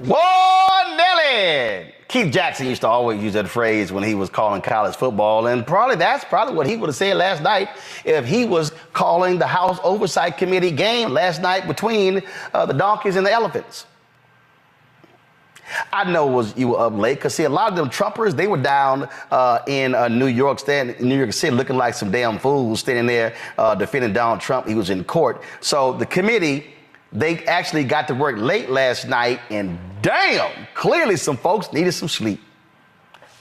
Whoa, Nelly! Keith Jackson used to always use that phrase when he was calling college football, and that's probably what he would have said last night if he was calling the House Oversight Committee game last night between the donkeys and the elephants. I know you were up late because, see, a lot of them Trumpers, they were down in New York City looking like some damn fools standing there defending Donald Trump. He was in court. So the committee, they actually got to work late last night, and damn, clearly some folks needed some sleep.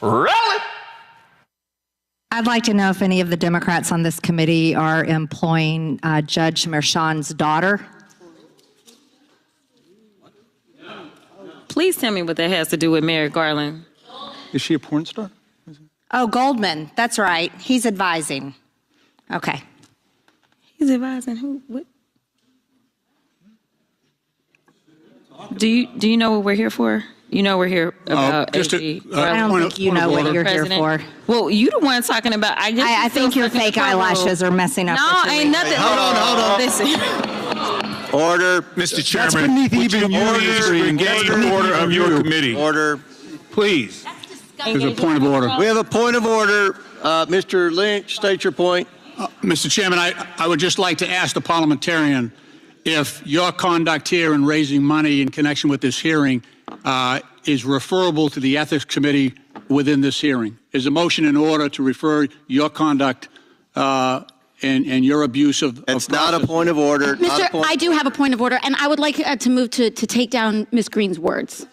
Really? I'd like to know if any of the Democrats on this committee are employing Judge Merchan's daughter. Please tell me what that has to do with Merrick Garland. Is she a porn star? Oh, Goldman. That's right. He's advising. Okay. He's advising who? What? Do you know what we're here for? You know we're here about AG. I don't think you know what you're here for. Well, you the one talking about. I think your fake eyelashes are messing up. No, ain't nothing. Hold on. Listen. Order. Mr. Chairman, would you engage the order of your committee? Order. Please. There's a point of order. We have a point of order. Mr. Lynch, state your point. Mr. Chairman, I would just like to ask the parliamentarian if your conduct here in raising money in connection with this hearing is referable to the Ethics Committee within this hearing. Is a motion in order to refer your conduct and your abuse of It's not a point of order. I do have a point of order, and I would like to move to take down Ms. Greene's words.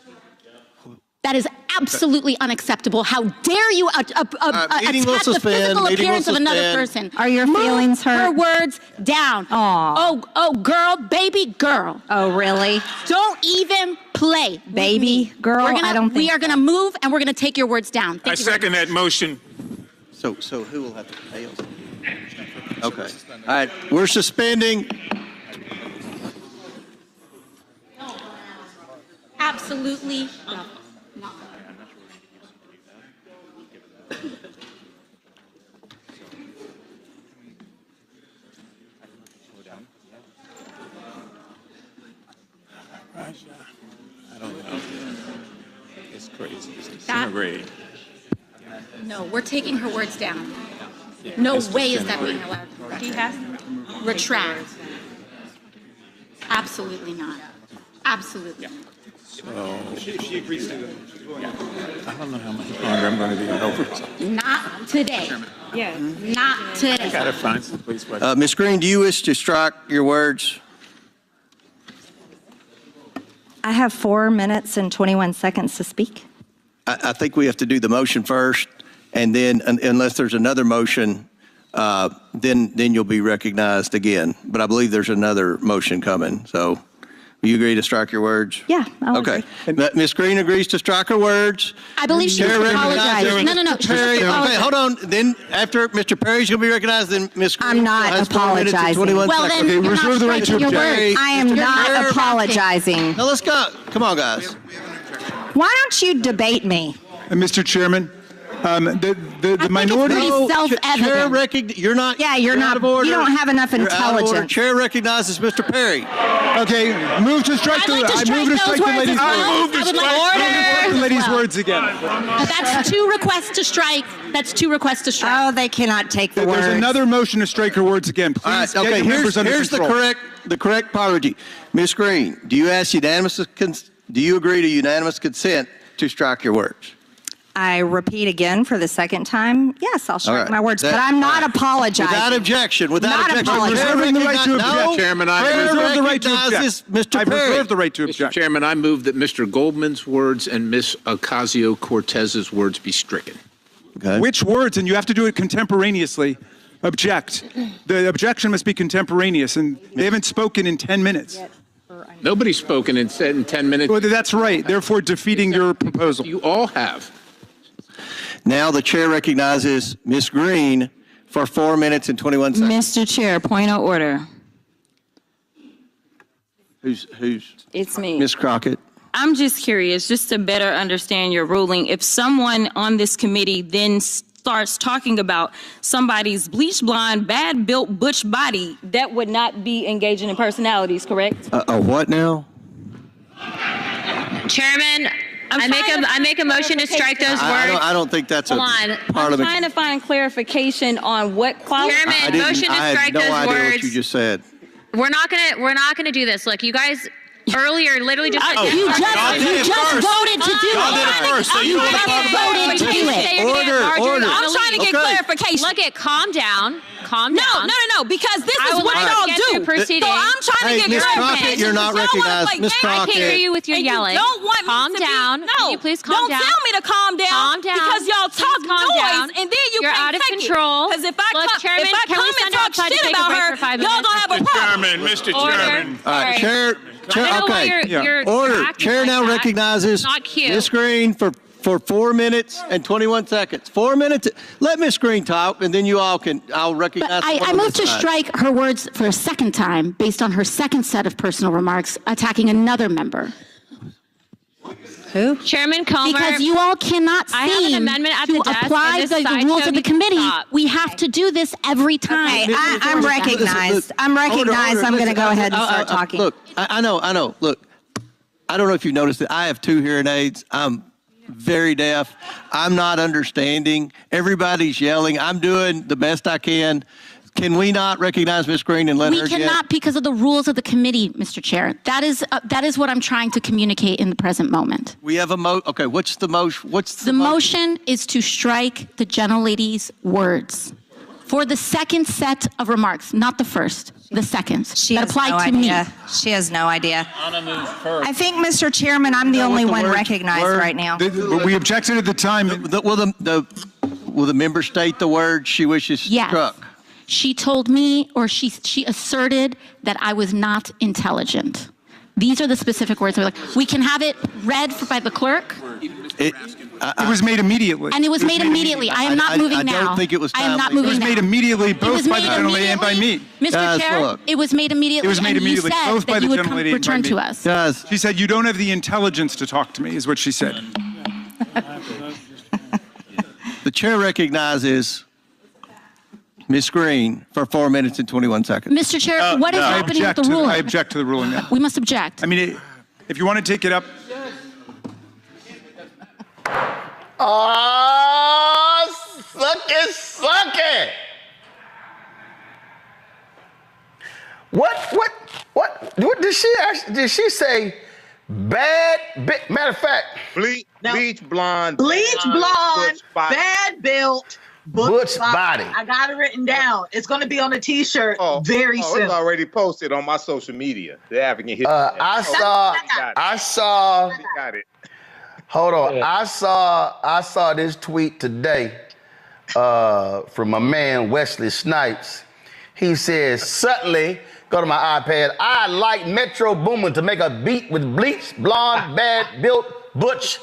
That is absolutely unacceptable. How dare you attack the physical appearance of another person? Are your feelings hurt? Her words down. Aww. Oh, girl, baby girl. Oh, really? Don't even play. Baby girl? We are going to move, and we're going to take your words down. I second that motion. So who will have to pay us? Okay. All right. We're suspending. Absolutely not. I don't know. It's crazy. It's disintegrating. No, we're taking her words down. No way is that being allowed. He has to retract. Absolutely not. Absolutely. So she agrees to it. I don't know how much longer I'm going to be over. Not today. Yeah. Not today. I gotta find some place. Ms. Greene, do you wish to strike your words? I have 4 minutes and 21 seconds to speak. I think we have to do the motion first, and then unless there's another motion, then you'll be recognized again. But I believe there's another motion coming. So, will you agree to strike your words? Yeah. Okay. Ms. Greene agrees to strike her words. I believe she was apologizing. No. Perry, okay, hold on. Then after Mr. Perry's going to be recognized, then Ms. Greene I'm not has 4 minutes and apologizing. 21 Well, seconds. then you're not striking your words. I am not apologizing. Now let's go. Come on, guys. Why don't you debate me? Mr. Chairman, the minority. It's pretty self-evident. You're not. Yeah, you're not. Out of order. You don't have enough You're out of order. intelligence. Chair recognizes Mr. Perry. Okay, move to strike the. I move to strike the lady's words. I would like to strike the lady's words again. That's 2 requests to strike. That's 2 requests to strike. Oh, they cannot take the words. There's another motion to strike her words again. Please. All right, Get okay, your members under here's control. the correct apology. Ms. Greene, do you agree to unanimous consent to strike your words? I repeat again for the second time. Yes, I'll strike my words, but I'm not apologizing. Without objection. Not apologizing. Reserving the right to object, Chairman. I reserve the right to object. Mr. Perry. I reserve the right to object. Mr. Chairman, I move that Mr. Goldman's words and Ms. Ocasio-Cortez's words be stricken. Okay. Which words? And you have to do it contemporaneously. Object. The objection must be contemporaneous, and they haven't spoken in 10 minutes. Nobody's spoken in 10 minutes. Well, that's right. Therefore, defeating your proposal. You all have. Now the chair recognizes Ms. Greene for 4 minutes and 21 seconds. Mr. Chair, point of order. Who's? It's me. Ms. Crockett. I'm just curious, just to better understand your ruling. If someone on this committee then starts talking about somebody's bleach blonde, bad built butch body, that would not be engaging in personalities, correct? A what now? Chairman, I make a motion to strike those words. I don't think that's a part of the. I'm trying to find clarification on what quality. Chairman, motion to strike those words. I had no idea what you just said. We're not gonna do this. Look, you guys earlier literally just. You just voted to do it. Y'all did it first, so you don't want to talk about voted to do it. Order. I'm trying to get clarification. Look, calm down. Calm down. No, because this is what y'all do. So I'm trying to get Ms. Crockett, clarification. you're not recognized. Ms. I can't hear Crockett. you with your yelling. You don't want calm me to down. Be, Can you please calm down? Don't tell me to calm down. Calm down. Because y'all talk calm noise, down. and then You're can't out of take control. Because if I Look, Chairman, can we come send and her talk outside to shit take a about break her, for 5 y'all minutes? gonna have a problem. Mr. Order. Chairman. All right, Chair. I don't know why Okay. you're Order. acting Chair like now that. recognizes Not cute. Ms. Greene for 4 minutes and 21 seconds. 4 minutes. Let Ms. Greene talk, and then you all can. I'll recognize. But I moved to strike her words for a second time based on her second set of personal remarks attacking another member. Who? Chairman Comer. Because you all cannot I have an seem amendment at to the desk, apply and this the rules sideshow of the needs to committee. stop. We have to do this every time. Okay, I'm recognized. I'm recognized. I'm going to go ahead and start talking. Look, I know. Look, I don't know if you noticed it. I have 2 hearing aids. I'm very deaf. I'm not understanding. Everybody's yelling. I'm doing the best I can. Can we not recognize Ms. Greene and let her We get? cannot because of the rules of the committee, Mr. Chair. That is what I'm trying to communicate in the present moment. We have a Okay, what's the motion? The motion is to strike the gentlelady's words for the second set of remarks, not the first, the second. She that has applied no to idea. me. She has no idea. I think, Mr. Chairman, I'm the only one recognized right now. We objected at the time. Will the member state the word she wishes struck? She told me, or she asserted that I was not intelligent. These are the specific words. We can have it read by the clerk. It was made immediately. And it was made immediately. I am not moving now. I don't think it was I am not timely. moving now. It was made immediately, both by the gentlelady and by me. Mr. Chair, look. it was made immediately. It was made immediately, and you both said by that the you would gentlelady and by return me. to us. Guys, She said, you don't have the intelligence to talk to me, is what she said. the chair recognizes Ms. Greene for 4 minutes and 21 seconds. Mr. Chair, what is happening with the ruling? I object to the ruling now. We must object. I mean, if you want to take it up. Oh, suck it. What did she actually, did she say? Matter of fact. Bleach Blonde. Bleach Blonde, bad built, butch body. I got it written down. It's going to be on a T-shirt very soon. It's already posted on my social media. The African history. I saw. Got it. Hold on. I saw this tweet today from my man Wesley Snipes. He says, suddenly, go to my iPad, I like Metro Boomin to make a beat with Bleach Blonde, bad built, butch,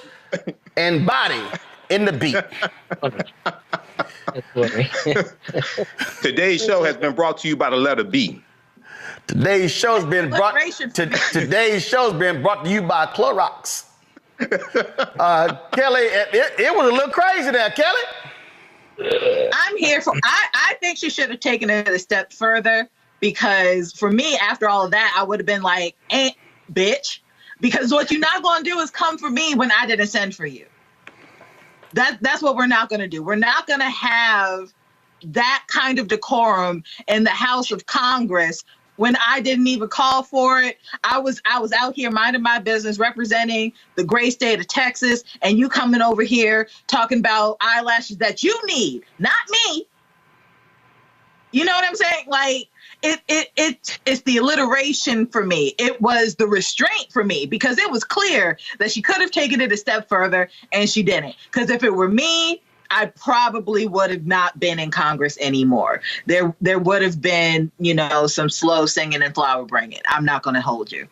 and body in the beat. Today's show has been brought to you by the letter B. Today's show's been brought to you by Clorox. Kelly, it was a little crazy there, Kelly. I'm here for, I think she should have taken it a step further, because for me, after all of that, I would have been like, bitch, because what you're not going to do is come for me when I didn't send for you. That's what we're not going to do. We're not going to have that kind of decorum in the House of Congress when I didn't even call for it. I was out here minding my business, representing the great state of Texas, and you coming over here talking about eyelashes that you need, not me. You know what I'm saying? Like, it's the alliteration for me. It was the restraint for me, because it was clear that she could have taken it a step further and she didn't. Because if it were me, I probably would have not been in Congress anymore. There would have been, some slow singing and flower bringing. I'm not going to hold you.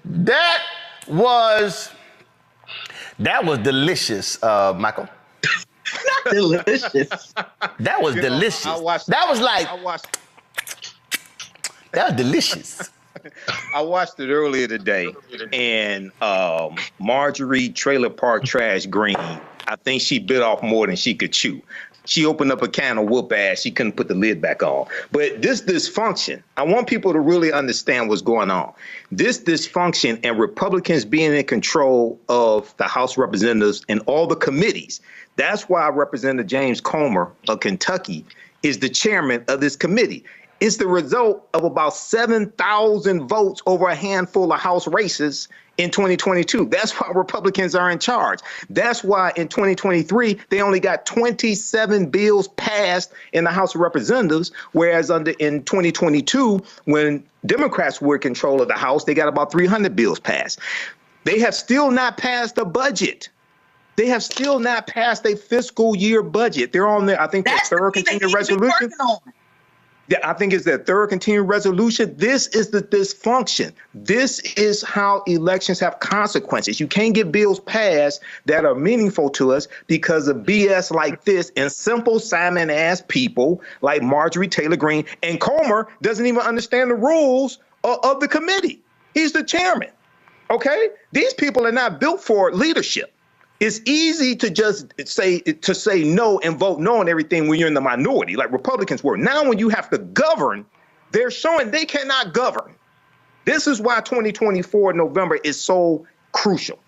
That was delicious, Michael. Not delicious. That was delicious. That was delicious. I watched it earlier today, and Marjorie Trailer Park Trash Greene, I think she bit off more than she could chew. She opened up a can of whoop ass. She couldn't put the lid back on. But this dysfunction, I want people to really understand what's going on. This dysfunction and Republicans being in control of the House of Representatives and all the committees. That's why Representative James Comer of Kentucky is the chairman of this committee. It's the result of about 7,000 votes over a handful of House races in 2022. That's why Republicans are in charge. That's why in 2023, they only got 27 bills passed in the House of Representatives, whereas in 2022, when Democrats were in control of the House, they got about 300 bills passed. They have still not passed a budget. They have still not passed a fiscal year budget. They're on their, I think, their third continuing resolution. I think it's their third continuing resolution. This is the dysfunction. This is how elections have consequences. You can't get bills passed that are meaningful to us because of BS like this and simple Simon-ass people like Marjorie Taylor Greene. And Comer doesn't even understand the rules of the committee. He's the chairman. Okay? These people are not built for leadership. It's easy to just say no and vote no on everything when you're in the minority, like Republicans were. Now, when you have to govern, they're showing they cannot govern. This is why 2024 November is so crucial.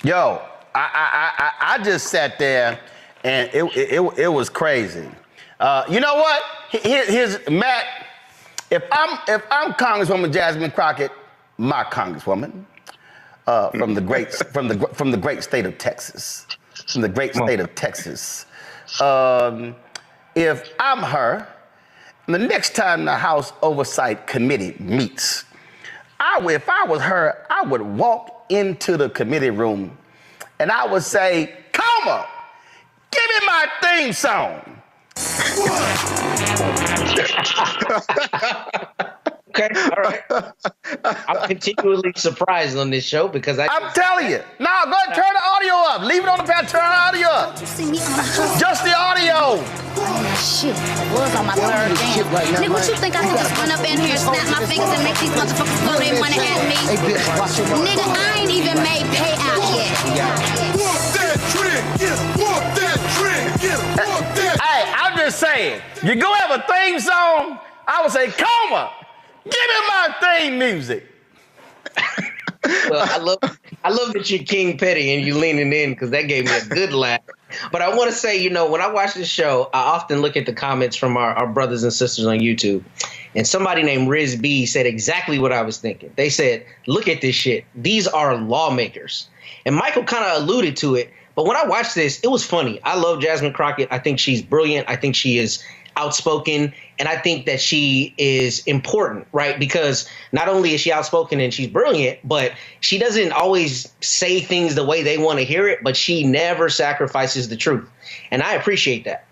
Yo, I just sat there and it was crazy. You know what? Here's Matt. If I'm Congresswoman Jasmine Crockett, my Congresswoman. From the great state of Texas, if I'm her, the next time the House Oversight Committee meets, if I was her, I would walk into the committee room and I would say, "Comer, give me my theme song." Okay, all right. I'm continually surprised on this show because I'm telling you. No, go ahead and turn the audio up. Leave it on the pad, turn the audio up. Just the audio. Shit, I was on my third jam. Nigga, what you think I can just run up in here, snap my fingers, and make these motherfuckers throw their money at me? Nigga, I ain't even made payout yet. Walk that trick, walk that trick, Hey, I'm just saying, you go have a theme song, I would say, Comer, give me my theme music. Well, I love that you're King Petty and you leaning in because that gave me a good laugh. But I want to say, you know, when I watch this show, I often look at the comments from our brothers and sisters on YouTube. And somebody named Riz B said exactly what I was thinking. They said, look at this shit. These are lawmakers. And Michael kind of alluded to it. But when I watched this, it was funny. I love Jasmine Crockett. I think she's brilliant. I think she is outspoken. And I think that she is important, right? Because not only is she outspoken and she's brilliant, but she doesn't always say things the way they want to hear it, but she never sacrifices the truth. And I appreciate that.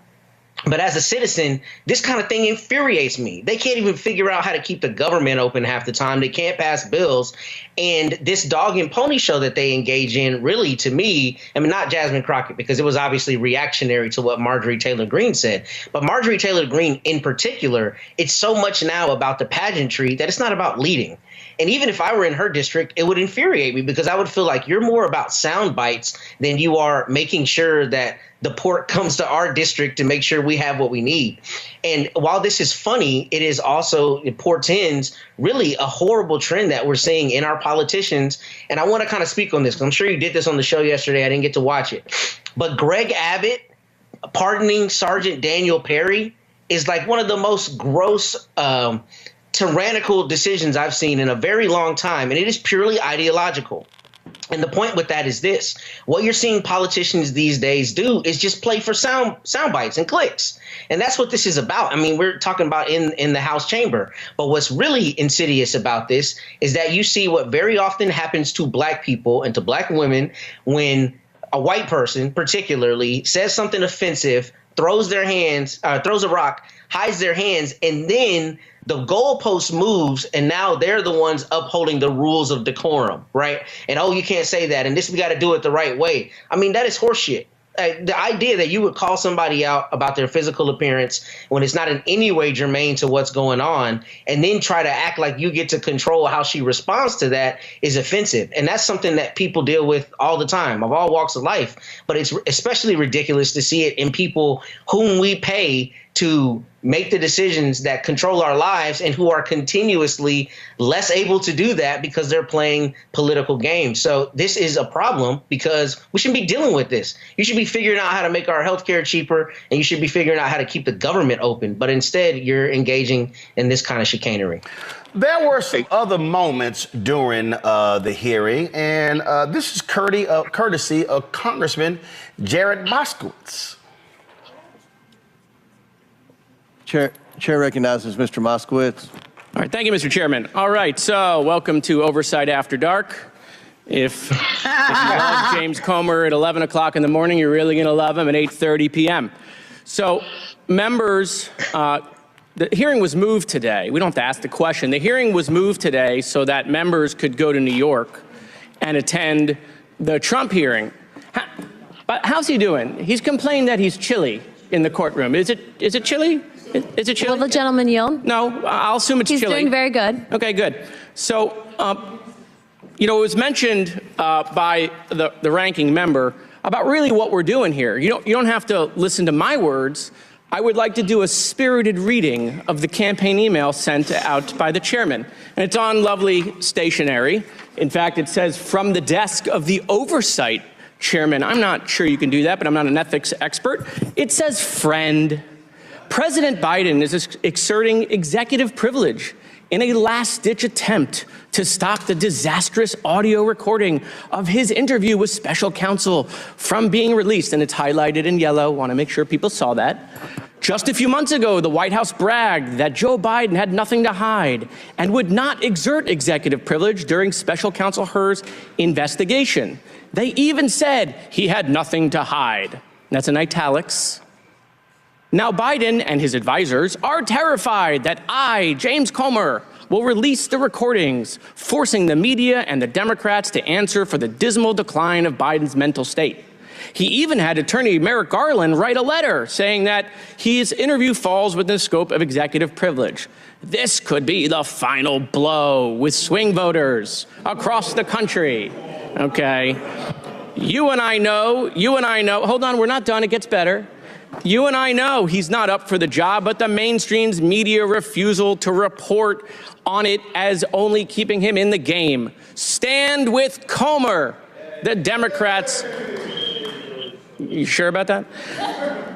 But as a citizen, this kind of thing infuriates me. They can't even figure out how to keep the government open half the time. They can't pass bills. And this dog and pony show that they engage in, really, to me, I mean, not Jasmine Crockett, because it was obviously reactionary to what Marjorie Taylor Greene said. But Marjorie Taylor Greene in particular, it's so much now about the pageantry that it's not about leading. And even if I were in her district, it would infuriate me because I would feel like you're more about sound bites than you are making sure that the port comes to our district to make sure we have what we need. And while this is funny, it is also, it portends really a horrible trend that we're seeing in our politicians. And I want to kind of speak on this because I'm sure you did this on the show yesterday. I didn't get to watch it. But Greg Abbott pardoning Sergeant Daniel Perry is like one of the most gross tyrannical decisions I've seen in a very long time, and it is purely ideological. And the point with that is this: what you're seeing politicians these days do is just play for sound bites and clicks. And that's what this is about. I mean, we're talking about in the House chamber. But what's really insidious about this is that you see what very often happens to black people and to black women when a white person particularly says something offensive, throws a rock, hides their hands, and then the goalpost moves, and now they're the ones upholding the rules of decorum, right? And, oh, you can't say that, and this, we got to do it the right way. I mean, that is horseshit. The idea that you would call somebody out about their physical appearance when it's not in any way germane to what's going on, and then try to act like you get to control how she responds to that is offensive. And that's something that people deal with all the time, of all walks of life. But it's especially ridiculous to see it in people whom we pay to make the decisions that control our lives and who are continuously less able to do that because they're playing political games. So this is a problem because we shouldn't be dealing with this. You should be figuring out how to make our healthcare cheaper, and you should be figuring out how to keep the government open. But instead, you're engaging in this kind of chicanery. There were some other moments during the hearing, and this is courtesy of Congressman Jared Moskowitz. Chair recognizes Mr. Moskowitz. All right, thank you, Mr. Chairman. All right, so welcome to Oversight After Dark. If you love James Comer at 11 o'clock in the morning, you're really going to love him at 8:30 p.m. So, members, the hearing was moved today. We don't have to ask the question. The hearing was moved today so that members could go to New York and attend the Trump hearing. But how's he doing? He's complained that he's chilly in the courtroom. Is it chilly? Is it chilly? Will the gentleman yield? No, I'll assume it's chilly. He's doing very good. Okay, good. So, it was mentioned by the ranking member about really what we're doing here. You don't have to listen to my words. I would like to do a spirited reading of the campaign email sent out by the chairman. And it's on lovely stationery. In fact, it says, from the desk of the oversight chairman. I'm not sure you can do that, but I'm not an ethics expert. It says, friend. President Biden is exerting executive privilege in a last-ditch attempt to stop the disastrous audio recording of his interview with special counsel from being released. And it's highlighted in yellow. Want to make sure people saw that. Just a few months ago, the White House bragged that Joe Biden had nothing to hide and would not exert executive privilege during special counsel Hur's investigation. They even said he had nothing to hide. That's in italics. Now Biden and his advisors are terrified that I, James Comer, will release the recordings, forcing the media and the Democrats to answer for the dismal decline of Biden's mental state. He even had attorney Merrick Garland write a letter saying that his interview falls within the scope of executive privilege. This could be the final blow with swing voters across the country. Okay. You and I know, hold on, we're not done, it gets better. You and I know he's not up for the job, but the mainstream's media refusal to report on it as only keeping him in the game. Stand with Comer. The Democrats, you sure about that?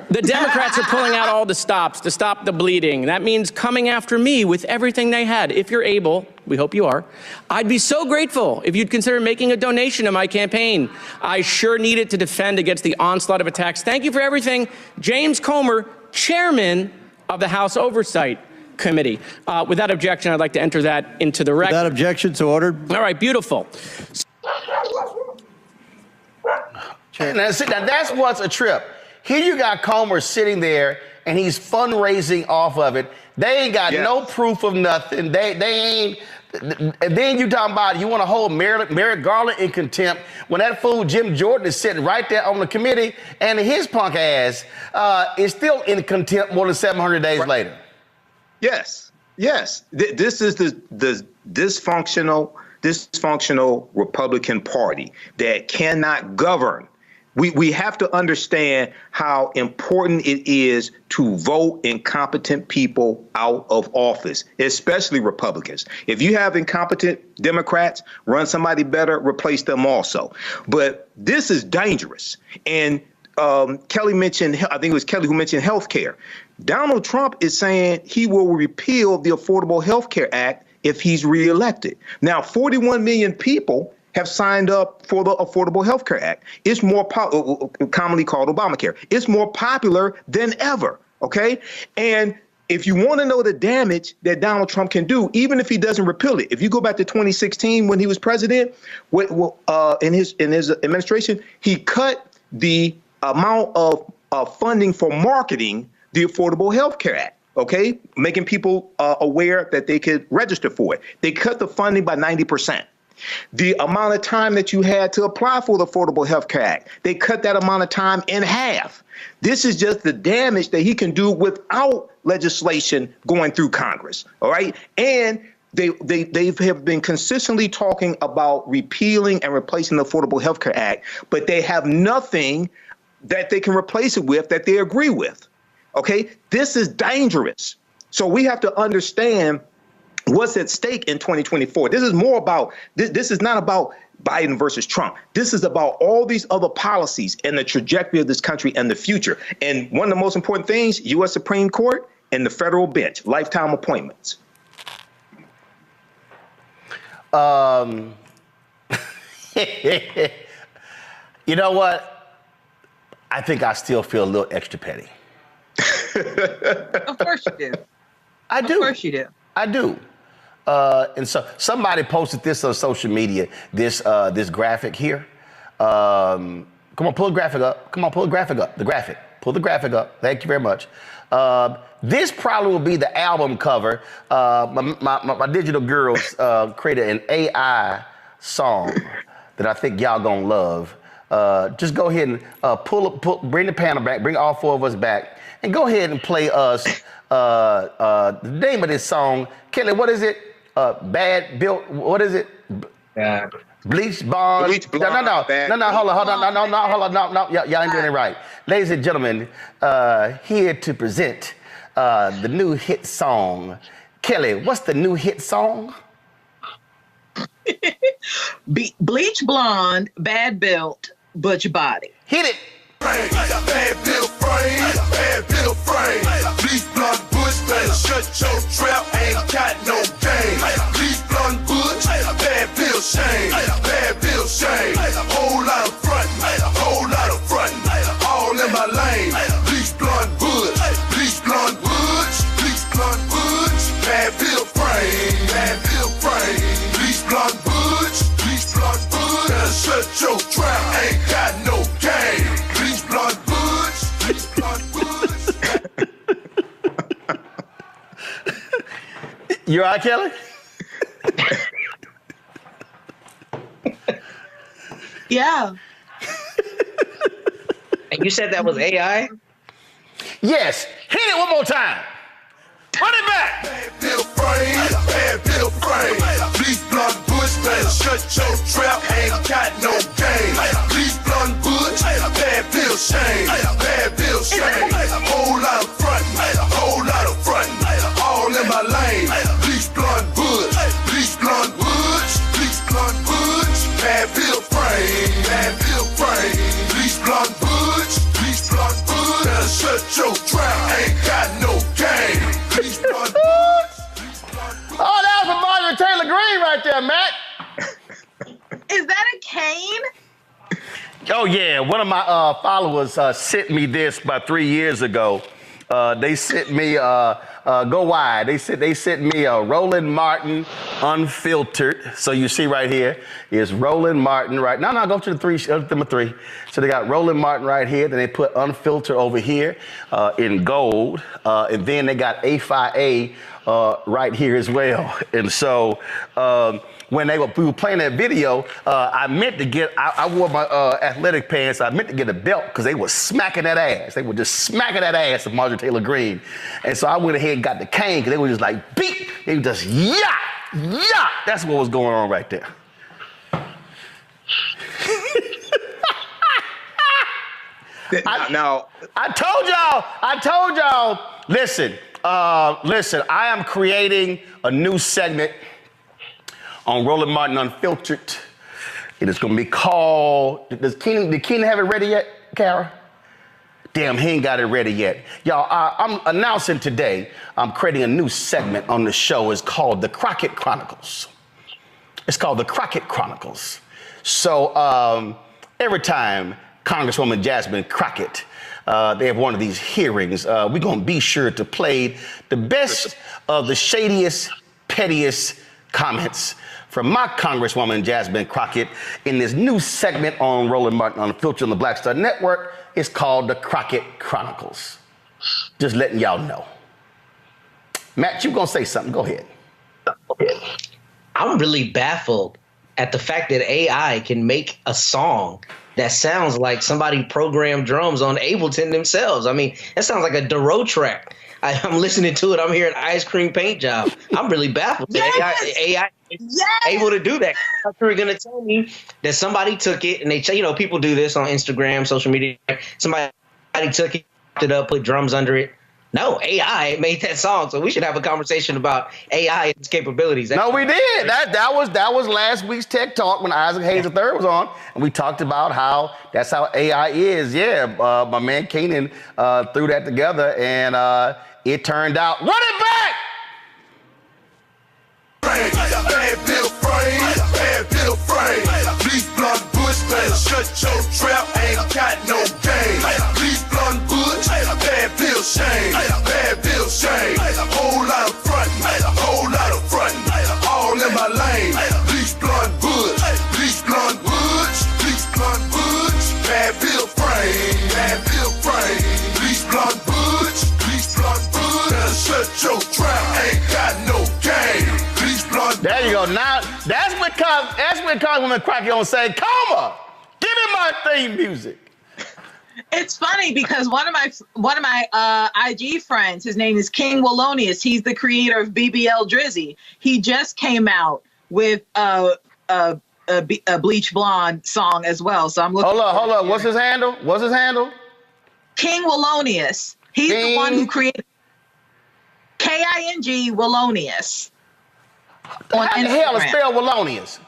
The Democrats are pulling out all the stops to stop the bleeding. That means coming after me with everything they had. If you're able, we hope you are, I'd be so grateful if you'd consider making a donation to my campaign. I sure need it to defend against the onslaught of attacks. Thank you for everything. James Comer, chairman of the House Oversight Committee. Without objection, I'd like to enter that into the record. Without objection, so ordered. All right, beautiful. Now, that's what's a trip. Here you got Comer sitting there, and he's fundraising off of it. They ain't got no proof of nothing. They ain't. And then you talking about you want to hold Merrick Garland in contempt when that fool Jim Jordan is sitting right there on the committee, and his punk ass is still in contempt more than 700 days later. Yes. This is the dysfunctional Republican Party that cannot govern. We have to understand how important it is to vote incompetent people out of office, especially Republicans. If you have incompetent Democrats, run somebody better, replace them also. But this is dangerous. And Kelly mentioned, I think it was Kelly who mentioned health care. Donald Trump is saying he will repeal the Affordable Health Care Act if he's reelected. Now, 41 million people have signed up for the Affordable Health Care Act. It's more commonly called Obamacare. It's more popular than ever, okay? And if you want to know the damage that Donald Trump can do, even if he doesn't repeal it, if you go back to 2016 when he was president, in his administration, he cut the amount of funding for marketing the Affordable Health Care Act, okay? Making people aware that they could register for it. They cut the funding by 90%. The amount of time that you had to apply for the Affordable Health Care Act, they cut that amount of time in half. This is just the damage that he can do without legislation going through Congress. All right. And they have been consistently talking about repealing and replacing the Affordable Health Care Act, but they have nothing that they can replace it with that they agree with. OK, this is dangerous. So we have to understand what's at stake in 2024. This is more about this is not about Biden versus Trump. This is about all these other policies and the trajectory of this country and the future. And one of the most important things, U.S. Supreme Court and the federal bench, lifetime appointments. You know what? I think I still feel a little extra petty. Of course you do. I do. Of course you do. I do. And so somebody posted this on social media, this graphic here. Come on, pull the graphic up. Come on, pull the graphic up. The graphic. Pull the graphic up. Thank you very much. This probably will be the album cover. My digital girls created an AI song that I think y'all gonna love. Just go ahead and bring the panel back, bring all four of us back, and go ahead and play us the name of this song. Kelly, what is it? Bad Built, what is it? Bleach Blonde. Bleach Blonde. No, hold on, y'all ain't doing it right. Ladies and gentlemen, here to present the new hit song. Kelly, what's the new hit song? Bleach Blonde, Bad Built, Butch Body. Hit it. Bad built frame, bad built frame. Bleach Blonde, Butch, better shut your trap, ain't got no game. Bleach Blonde, Butch, bad built shame, bad built shame. Whole lot of frontin', whole lot of frontin', all in my lane. Bleach Blonde, Butch, Bleach Blonde, Butch, Bleach Blonde, Butch, bad built frame, bad built frame. Bleach Blonde, Butch, Bleach Blonde, Butch, better shut your trap, ain't got no game. Bleach Blonde, Butch, Bleach Blonde, Butch. You all right, Kelly? Yeah. And you said that was AI? Yes. Hit it one more time. Run it back. Bad built frame, bad built frame. Bleach Blonde, Butch, better shut your trap, ain't got no game. Bleach Blonde, Butch, bad built shame, bad built shame. Whole lot of frontin', whole lot of frontin', all in my lane. Bleach Blonde, Butch, Bleach Blonde, Butch, Bleach Blonde, Butch, bad built frame, bad built frame. Bleach Blonde, Butch, Bleach Blonde, Butch, better shut your trap, ain't got no game. Bleach Blonde, Butch, Bleach Blonde, Butch. Oh, that was from Marjorie Taylor Greene right there, Matt. Is that a cane? Oh, yeah. One of my followers sent me this about 3 years ago. They sent me, go wide. They sent me a Roland Martin unfiltered. So you see right here is Roland Martin, right? No, go to the three, number 3. So they got Roland Martin right here. Then they put unfiltered over here in gold. And then they got A5A right here as well. And so, when we were playing that video, I meant to get, I wore my athletic pants. I meant to get a belt because they were smacking that ass. They were just smacking that ass of Marjorie Taylor Greene. And so I went ahead and got the cane because they were just like, beep. They were just, yeah. That's what was going on right there. Now, I told y'all, listen, I am creating a new segment on Roland Martin Unfiltered. It is going to be called, did Keenan have it ready yet, Kara? Damn, he ain't got it ready yet. Y'all, I'm announcing today, I'm creating a new segment on the show. It's called The Crockett Chronicles. It's called The Crockett Chronicles. So every time Congresswoman Jasmine Crockett, they have one of these hearings, we're going to be sure to play the best of the shadiest, pettiest comments from my Congresswoman Jasmine Crockett in this new segment on Roland Martin Unfiltered on the Black Star Network. It's called The Crockett Chronicles. Just letting y'all know. Matt, you gonna say something? Go ahead. I'm really baffled at the fact that AI can make a song that sounds like somebody programmed drums on Ableton themselves. I mean, that sounds like a Dero track. I'm listening to it. I'm hearing ice cream paint job. I'm really baffled that AI is able to do that. I'm sure you're going to tell me that somebody took it and they, people do this on Instagram, social media. Somebody took it, chopped it up, put drums under it. No, AI made that song, so we should have a conversation about AI and its capabilities. No, we did. That was last week's Tech Talk when Isaac Hayes III was on, and we talked about how that's how AI is. Yeah, my man Keenan threw that together, and it turned out. Run it back! Bad Bill frame, bad Bill frame. Bleach Blonde Bush, better shut your trap, ain't got no game. Bleach Blonde Bush, bad Bill shame, bad Bill shame. Whole lot of frontin', whole lot of frontin', all in my lane. Bleach Blonde Bush, Bleach Blonde Bush, Bleach Blonde Bush, bad Bill frame, bad Bill frame. Bleach Blonde Bush, Bleach Blonde Bush, better shut your trap, ain't got no game. There you go. Now that's because when Crockett on say, "Coma, give me my theme music." It's funny because one of my IG friends, his name is King Wallonius. He's the creator of BBL Drizzy. He just came out with a Bleach Blonde song as well. So I'm looking. Hold up. What's his handle? King Wallonius. He's the one who created King Wallonius. On How the hell is spelled Wallonius?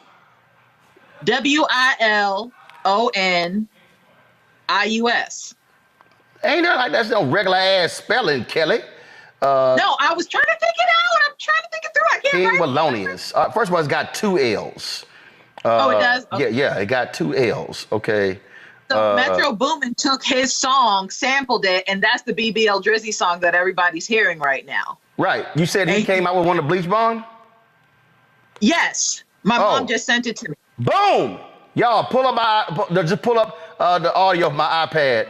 WILONIUS. Ain't that like that's no regular ass spelling, Kelly? No, I was trying to think it out. I'm trying to think it through. I can't King write. Wallonius. First of all, it's got 2 L's. It does? Okay. Yeah, it got 2 L's. Okay. So Metro Boomin took his song, sampled it, and that's the BBL Drizzy song that everybody's hearing right now. Right. You said he came out with one of Bleach Blonde? Yes. My mom just sent it to me. Boom! Y'all, just pull up the audio of my iPad.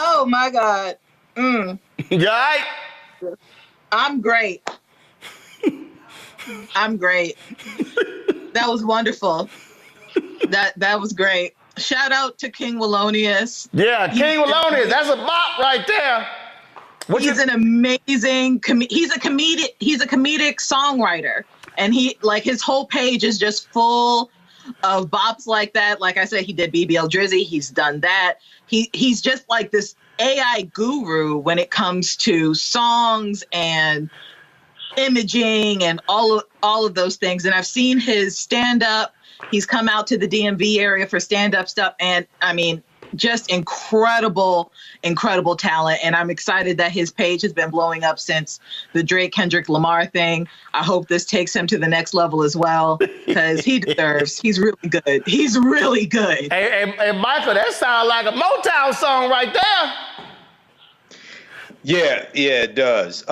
Oh my God. You all right? I'm great. I'm great. That was wonderful. That was great. Shout out to King Wallonius. Yeah, King Wallonius. That's a bop right there. He's an amazing. He's a comedic songwriter, and his whole page is just full of bops like that. Like I said, he did BBL Drizzy. He's done that. He's just like this AI guru when it comes to songs and imaging and all of those things. And I've seen his stand up. He's come out to the DMV area for stand up stuff, and I mean, just incredible talent. And I'm excited that his page has been blowing up since the Drake Kendrick Lamar thing. I hope this takes him to the next level as well, because he deserves. He's really good. He's really good. Hey, Michael, that sounds like a Motown song right there. Yeah, it does.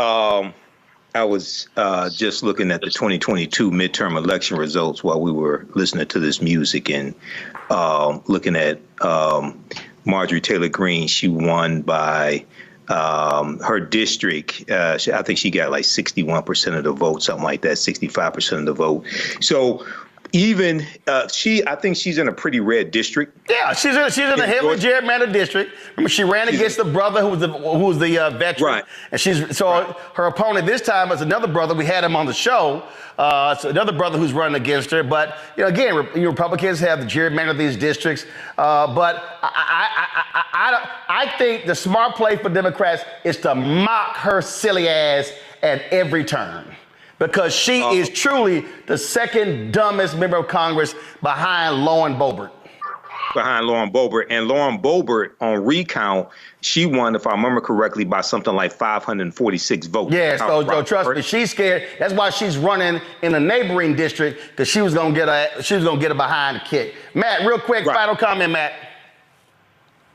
I was just looking at the 2022 midterm election results while we were listening to this music, and looking at Marjorie Taylor Greene. She won by her district. I think she got like 61% of the vote, something like that, 65% of the vote. So even I think she's in a pretty red district. Yeah, she's in a heavily gerrymandered district. Remember, she ran against the brother who was the veteran, right? And her opponent this time is another brother. We had him on the show. So another brother who's running against her. But again, Republicans have the gerrymandered of these districts. But I think the smart play for Democrats is to mock her silly ass at every turn, because she is truly the second dumbest member of Congress behind Lauren Boebert. And Lauren Boebert, on recount, she won, if I remember correctly, by something like 546 votes. Yeah, so trust me, she's scared. That's why she's running in a neighboring district, because she was gonna get her behind the kick. Matt, real quick, final comment, Matt.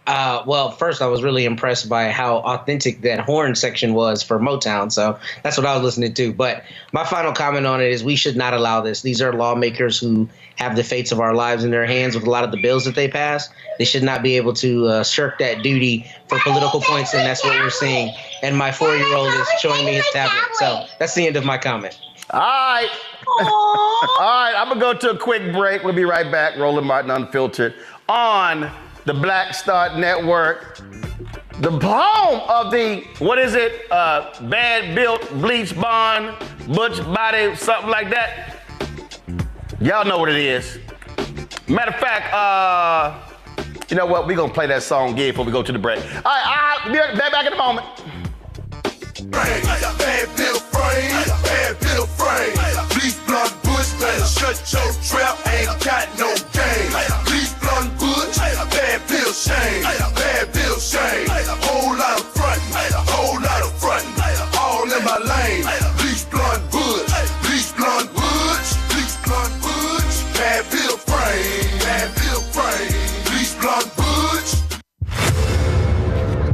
Well, first, I was really impressed by how authentic that horn section was for Motown. So that's what I was listening to. But my final comment on it is we should not allow this. These are lawmakers who have the fates of our lives in their hands with a lot of the bills that they pass. They should not be able to shirk that duty for political points. And that's what we're seeing. And my 4-year-old is showing me his tablet. So that's the end of my comment. All right. All right, I'm going to go to a quick break. We'll be right back. Roland Martin Unfiltered on the Black Star Network, the home of the, bad built, bleach blonde, butch body, something like that. Y'all know what it is. Matter of fact, you know what? We're going to play that song again before we go to the break. All right, I'll be back in a moment. Bad bill frame, bleach blonde bush, better shut your trap, ain't got no game. Bleach blonde bush, bad bill shame, whole lot of frontin', all in my lane. Bleach blonde bush, bad bill frame, bleach blonde bush.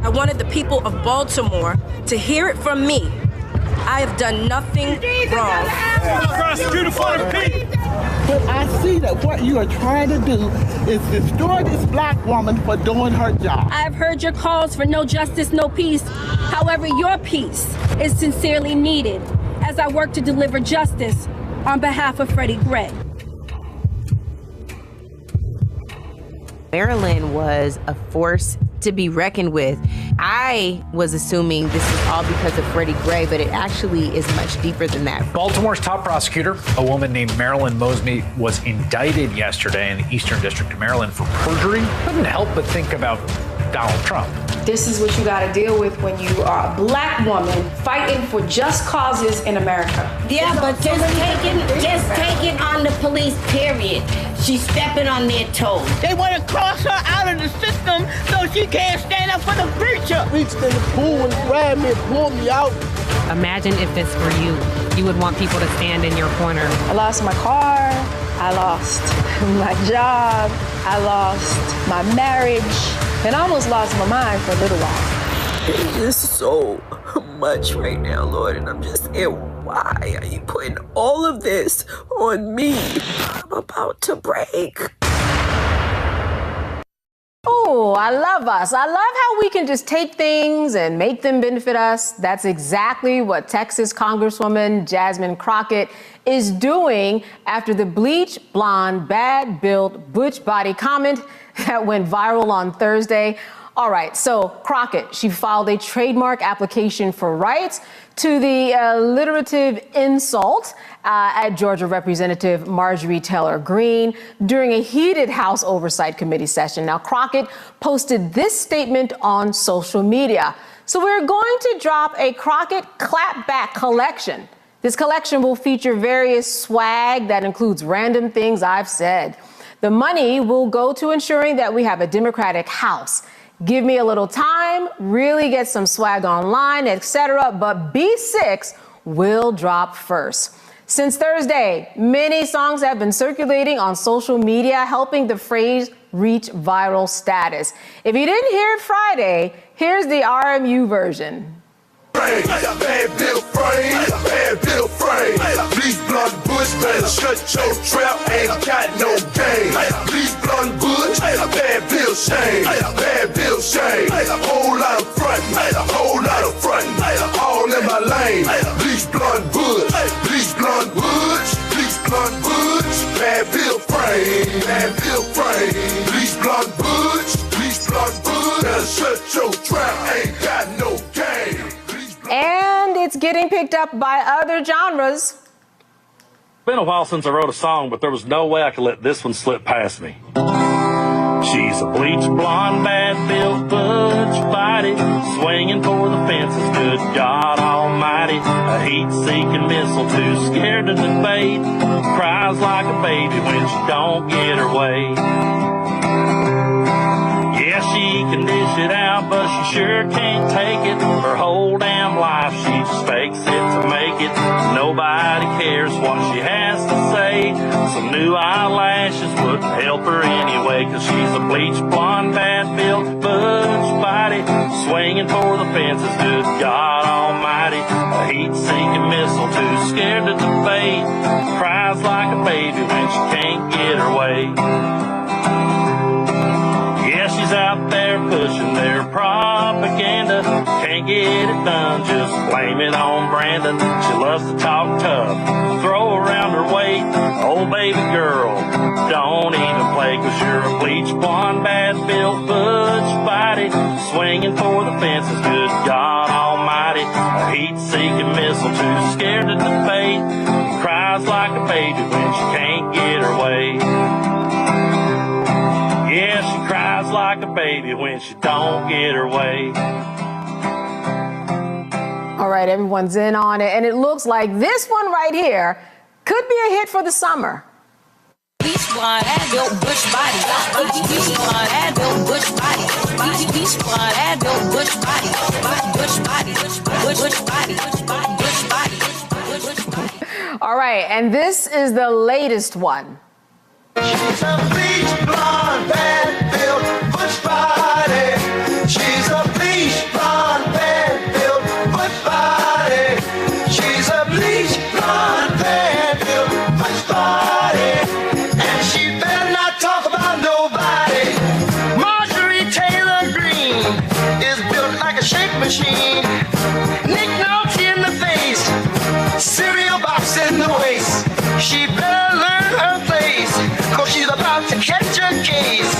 I wanted the people of Baltimore to hear it from me. I have done nothing wrong. But I see that what you are trying to do is destroy this black woman for doing her job. I have heard your calls for no justice, no peace. However, your peace is sincerely needed as I work to deliver justice on behalf of Freddie Gray. Maryland was a force to be reckoned with. I was assuming this is all because of Freddie Gray, but it actually is much deeper than that. Baltimore's top prosecutor, a woman named Marilyn Mosby, was indicted yesterday in the Eastern District of Maryland for perjury. Couldn't help but think about Donald Trump. This is what you got to deal with when you are a black woman fighting for just causes in America. Yeah, but just take it on the police, period. She's stepping on their toes. They want to cross her out of the system so she can't stand up for the preacher. Reached in the pool and grabbed me and pulled me out. Imagine if this were you. You would want people to stand in your corner. I lost my car. I lost my job. I lost my marriage. And I almost lost my mind for a little while. It is so much right now, Lord, and I'm just saying, why are you putting all of this on me? I'm about to break. Oh, I love us. I love how we can just take things and make them benefit us. That's exactly what Texas Congresswoman Jasmine Crockett is doing after the Bleach Blonde, bad-built, butch body comment that went viral on Thursday. All right, so Crockett, she filed a trademark application for rights to the alliterative insult at Georgia Representative Marjorie Taylor Greene during a heated House Oversight Committee session. Now, Crockett posted this statement on social media. So we're going to drop a Crockett clapback collection. This collection will feature various swag that includes random things I've said. The money will go to ensuring that we have a Democratic House. Give me a little time, really get some swag online, etc. But B6 will drop first. Since Thursday, many songs have been circulating on social media, helping the phrase reach viral status. If you didn't hear it Friday, here's the RMU version. Bad bill frame, bad bill frame. Bleach blonde bush, better shut your trap, ain't got no game. Bleach blonde bush, bad bill shame, bad bill shame. Whole lot of frontin', whole lot of frontin', all in my lane. Bleach blonde bush, bleach blonde bush, bleach blonde bush, bad bill frame, bad bill frame. Bleach blonde bush, bleach blonde bush, better shut your trap, ain't got no game. And it's getting picked up by other genres. It's been a while since I wrote a song, but there was no way I could let this one slip past me. She's a bleach blonde, bad-built, butch body, swinging for the fences, good God Almighty. A heat-seeking missile, too scared to debate, cries like a baby when she don't get her way. Yeah, she can dish it out, but she sure can't take it. Her whole damn life, she just fakes it to make it. Nobody cares what she has to say. Some new eyelashes wouldn't help her anyway, 'cause she's a bleach blonde, bad-built, butch body, swinging for the fences, good God Almighty. A heat-seeking missile, too scared to debate, cries like a baby when she can't get her way. Yeah, she's out there pushing their propaganda. Can't get it done, just blame it on Brandon. She loves to talk tough, throw around her weight. Oh, baby girl, don't even play, 'cause you're a bleach blonde, bad-built, butch body, swinging for the fences, good God Almighty. A heat-seeking missile, too scared to debate, cries like a baby when she can't get her way. Yeah, she cries like a baby when she don't get her way. All right, everyone's in on it, and it looks like this one right here could be a hit for the summer. Bleach blonde, bad-built, butch body. Bleach blonde, bad-built, butch body. Bleach blonde, bad-built, butch body. Butch body, butch body, butch body. All right, and this is the latest one. She's a bleach blonde, bad-built, butch body. She's a bleach blonde, bad-built, butch body. She's a bleach blonde, bad-built, butch body. And she better not talk about nobody. Marjorie Taylor Greene is built like a shake machine. Nick Nolte in the face, cereal box in the waist. She better learn her place, 'cause she's about to catch a case.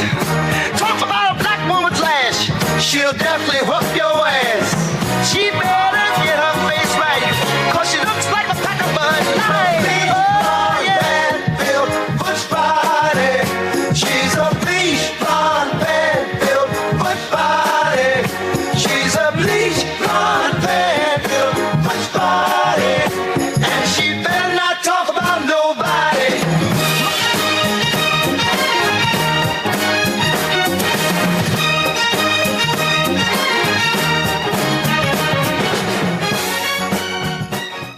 Talk about a black woman's lash, she'll definitely whoop your ass. She better get her face right, 'cause she looks like a pack of Bud Light. Oh, yeah. Bad-built, butch body. She's a bleach blonde, bad-built, butch body. She's a bleach blonde, bad-built, butch body. And she better not talk about nobody.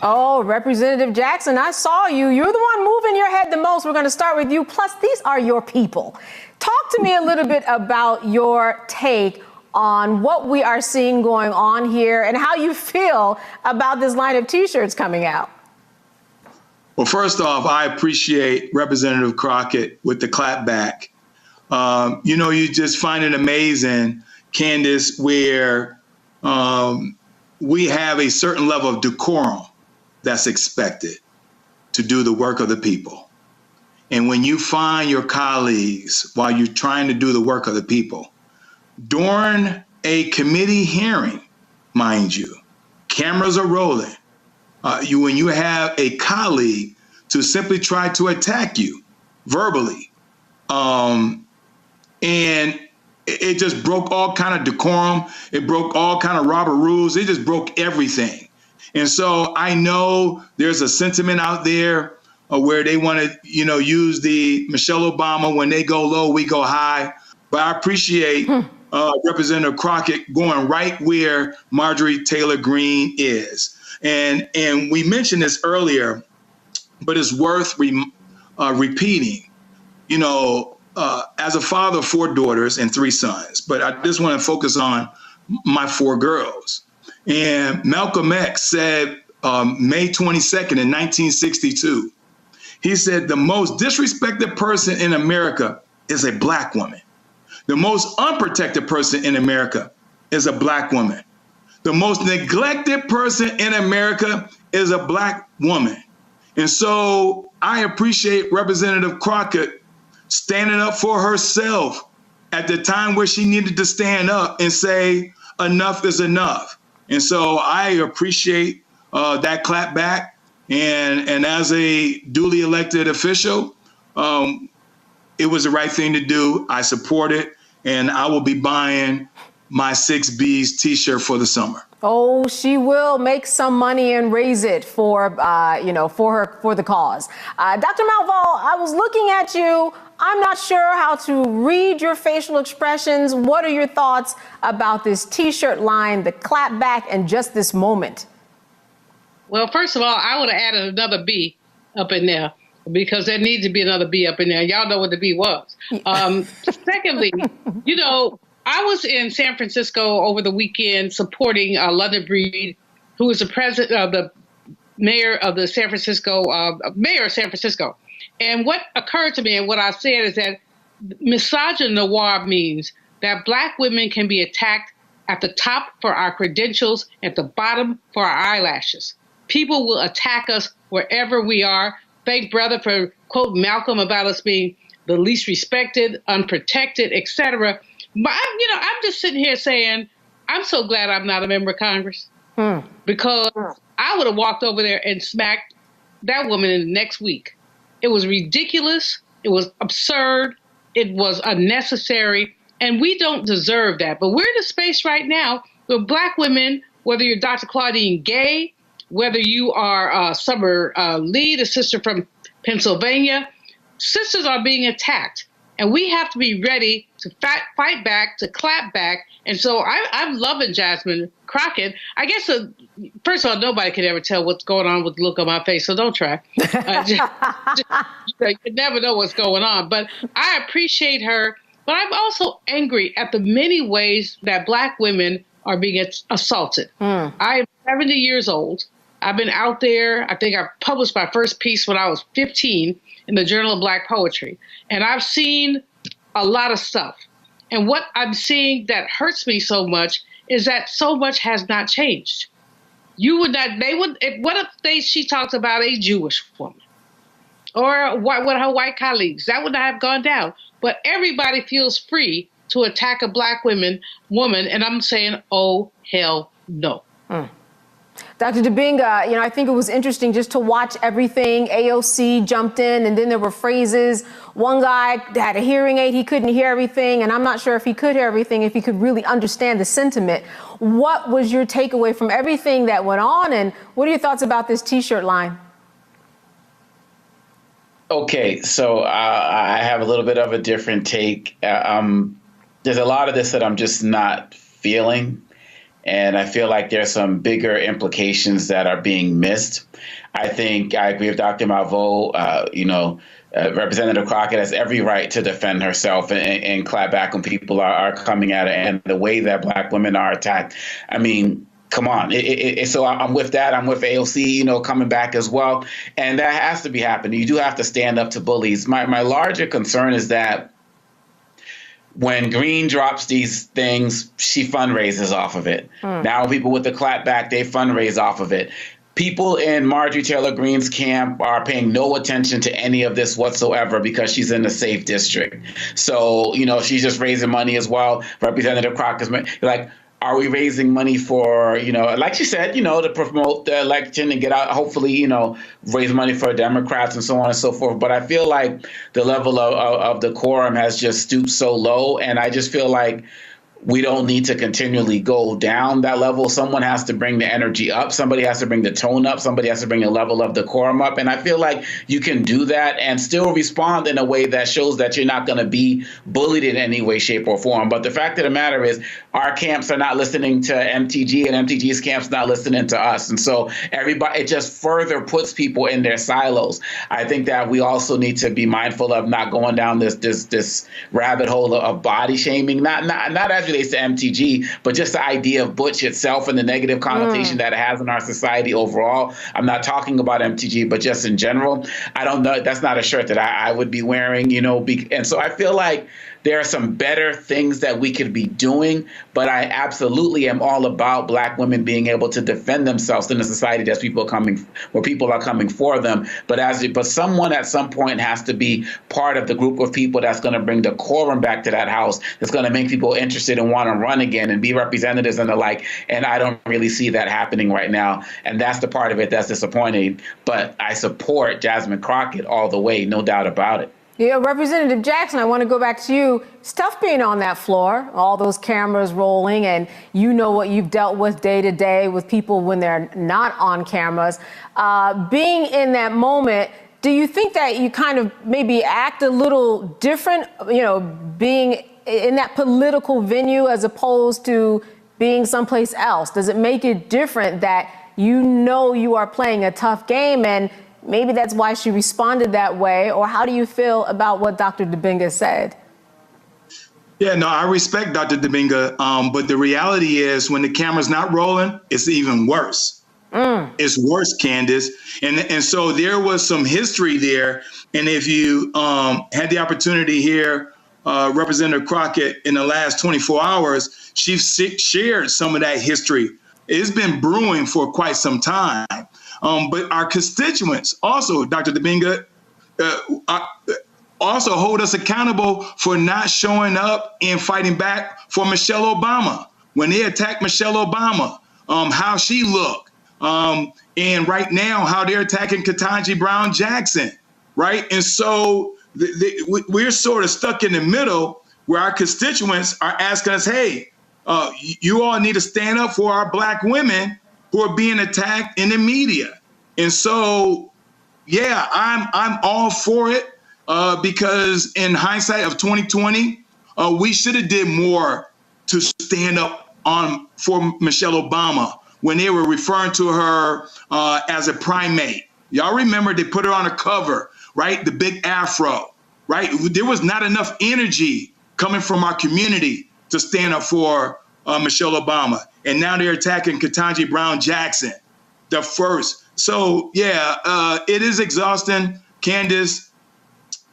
Oh, Representative Jackson, I saw you. You're the one moving your head the most. We're going to start with you. Plus, these are your people. Talk to me a little bit about your take on what we are seeing going on here and how you feel about this line of T-shirts coming out. Well, first off, I appreciate Representative Crockett with the clapback. You just find it amazing, Candace, where we have a certain level of decorum that's expected to do the work of the people. And when you find your colleagues while you're trying to do the work of the people, during a committee hearing, mind you, cameras are rolling. When you have a colleague to simply try to attack you verbally, and it just broke all kind of decorum. It broke all kind of Robert rules. It just broke everything. And so I know there's a sentiment out there where they want to, use the Michelle Obama, when they go low, we go high. But I appreciate Representative Crockett going right where Marjorie Taylor Greene is. And we mentioned this earlier, but it's worth repeating. As a father of 4 daughters and 3 sons, but I just want to focus on my 4 girls. And Malcolm X said May 22nd in 1962, he said, the most disrespected person in America is a Black woman. The most unprotected person in America is a Black woman. The most neglected person in America is a Black woman. And so I appreciate Representative Crockett standing up for herself at the time where she needed to stand up and say, enough is enough. And so I appreciate that clap back. And as a duly elected official, it was the right thing to do. I support it. And I will be buying my 6B's T-shirt for the summer. Oh, she will make some money and raise it for the cause. Dr. Malval, I was looking at you. I'm not sure how to read your facial expressions. What are your thoughts about this T-shirt line, the clapback, and just this moment? Well, first of all, I would have added another B up in there because there needs to be another B up in there. Y'all know what the B was. Secondly, I was in San Francisco over the weekend supporting London Breed, who is the president of the mayor of the San Francisco, mayor of San Francisco. And what occurred to me and what I said is that misogynoir means that Black women can be attacked at the top for our credentials, at the bottom for our eyelashes. People will attack us wherever we are. Thank brother for quote Malcolm about us being the least respected, unprotected, etc. But I'm just sitting here saying, I'm so glad I'm not a member of Congress because I would have walked over there and smacked that woman in the next week. It was ridiculous. It was absurd. It was unnecessary. And we don't deserve that. But we're in a space right now where Black women, whether you're Dr. Claudine Gay, whether you are Summer Lee, the sister from Pennsylvania, sisters are being attacked. And we have to be ready to fight back, to clap back. And so I'm loving Jasmine Crockett. I guess, first of all, nobody can ever tell what's going on with the look on my face, so don't try. You never know what's going on. But I appreciate her. But I'm also angry at the many ways that Black women are being assaulted. I am 70 years old. I've been out there. I think I published my first piece when I was 15 in the Journal of Black Poetry. And I've seen a lot of stuff. And what I'm seeing that hurts me so much is that so much has not changed. What if she talks about a Jewish woman or what her white colleagues? That would not have gone down. But everybody feels free to attack a Black woman, and I'm saying, oh, hell no. Dr. Dibinga, I think it was interesting just to watch everything. AOC jumped in, and then there were phrases. One guy had a hearing aid. He couldn't hear everything, and I'm not sure if he could hear everything, if he could really understand the sentiment. What was your takeaway from everything that went on, and what are your thoughts about this T-shirt line? Okay, so I have a little bit of a different take. There's a lot of this that I'm just not feeling. And I feel like there's some bigger implications that are being missed. I think I agree with Dr. Malveaux. Representative Crockett has every right to defend herself and clap back when people are coming at her. And the way that Black women are attacked, I mean, come on. So I'm with that. I'm with AOC, coming back as well. And that has to be happening. You do have to stand up to bullies. My larger concern is that when Greene drops these things, she fundraises off of it. Now people with the clapback, they fundraise off of it. People in Marjorie Taylor Greene's camp are paying no attention to any of this whatsoever because she's in a safe district. So, she's just raising money as well. Representative Crockett's like, are we raising money for, like she said, to promote the election and get out, hopefully, raise money for Democrats and so on and so forth. But I feel like the level of decorum has just stooped so low. And I just feel like we don't need to continually go down that level. Someone has to bring the energy up. Somebody has to bring the tone up. Somebody has to bring the level of decorum up. And I feel like you can do that and still respond in a way that shows that you're not going to be bullied in any way, shape, or form. But the fact of the matter is our camps are not listening to MTG and MTG's camps not listening to us. And so it just further puts people in their silos. I think that we also need to be mindful of not going down this rabbit hole of body shaming, not as relates to MTG, but just the idea of butch itself and the negative connotation that it has in our society overall. I'm not talking about MTG, but just in general. I don't know. That's not a shirt that I would be wearing, and so I feel like there are some better things that we could be doing, but I absolutely am all about Black women being able to defend themselves in a society where people are coming for them. But someone at some point has to be part of the group of people that's going to bring decorum back to that house, that's going to make people interested and want to run again and be representatives and the like. And I don't really see that happening right now. And that's the part of it that's disappointing. But I support Jasmine Crockett all the way, no doubt about it. Yeah, Representative Jackson, I want to go back to you. It's tough being on that floor, all those cameras rolling, and you know what you've dealt with day to day with people when they're not on cameras. Being in that moment, do you think that you kind of maybe act a little different, being in that political venue as opposed to being someplace else? Does it make it different that you are playing a tough game, and maybe that's why she responded that way? Or how do you feel about what Dr. Dibinga said? Yeah, no, I respect Dr. Dibinga, but the reality is when the camera's not rolling, it's even worse. It's worse, Candace. And so there was some history there. And if you had the opportunity here, Representative Crockett, in the last 24 hours, she's shared some of that history. It's been brewing for quite some time. But our constituents also, Dr. Dibinga, also hold us accountable for not showing up and fighting back for Michelle Obama. When they attacked Michelle Obama, how she looked. And right now, how they're attacking Ketanji Brown Jackson, right? And so we're sort of stuck in the middle where our constituents are asking us, hey, you all need to stand up for our Black women who are being attacked in the media. And so, yeah, I'm all for it because in hindsight of 2020, we should have did more to stand up for Michelle Obama when they were referring to her as a primate. Y'all remember they put her on a cover, right? The big afro, right? There was not enough energy coming from our community to stand up for Michelle Obama. And now they're attacking Ketanji Brown Jackson, the first. So, yeah, it is exhausting, Candace.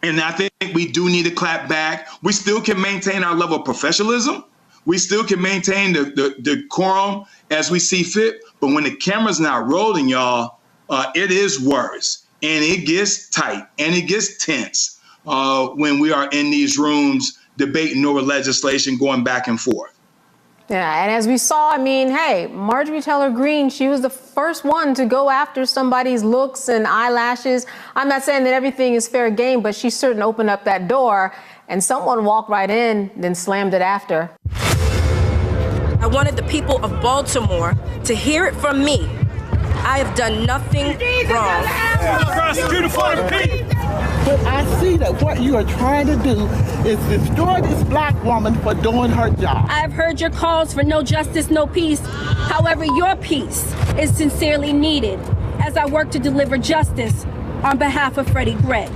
And I think we do need to clap back. We still can maintain our level of professionalism. We still can maintain the quorum as we see fit. But when the camera's not rolling, y'all, it is worse. And it gets tight and it gets tense when we are in these rooms debating over legislation going back and forth. Yeah, and as we saw, hey, Marjorie Taylor Greene, she was the first one to go after somebody's looks and eyelashes. I'm not saying that everything is fair game, but she certainly opened up that door and someone walked right in, then slammed it after. I wanted the people of Baltimore to hear it from me. I have done nothing wrong. But I see that what you are trying to do is destroy this Black woman for doing her job. I have heard your calls for no justice, no peace. However, your peace is sincerely needed as I work to deliver justice on behalf of Freddie Gray.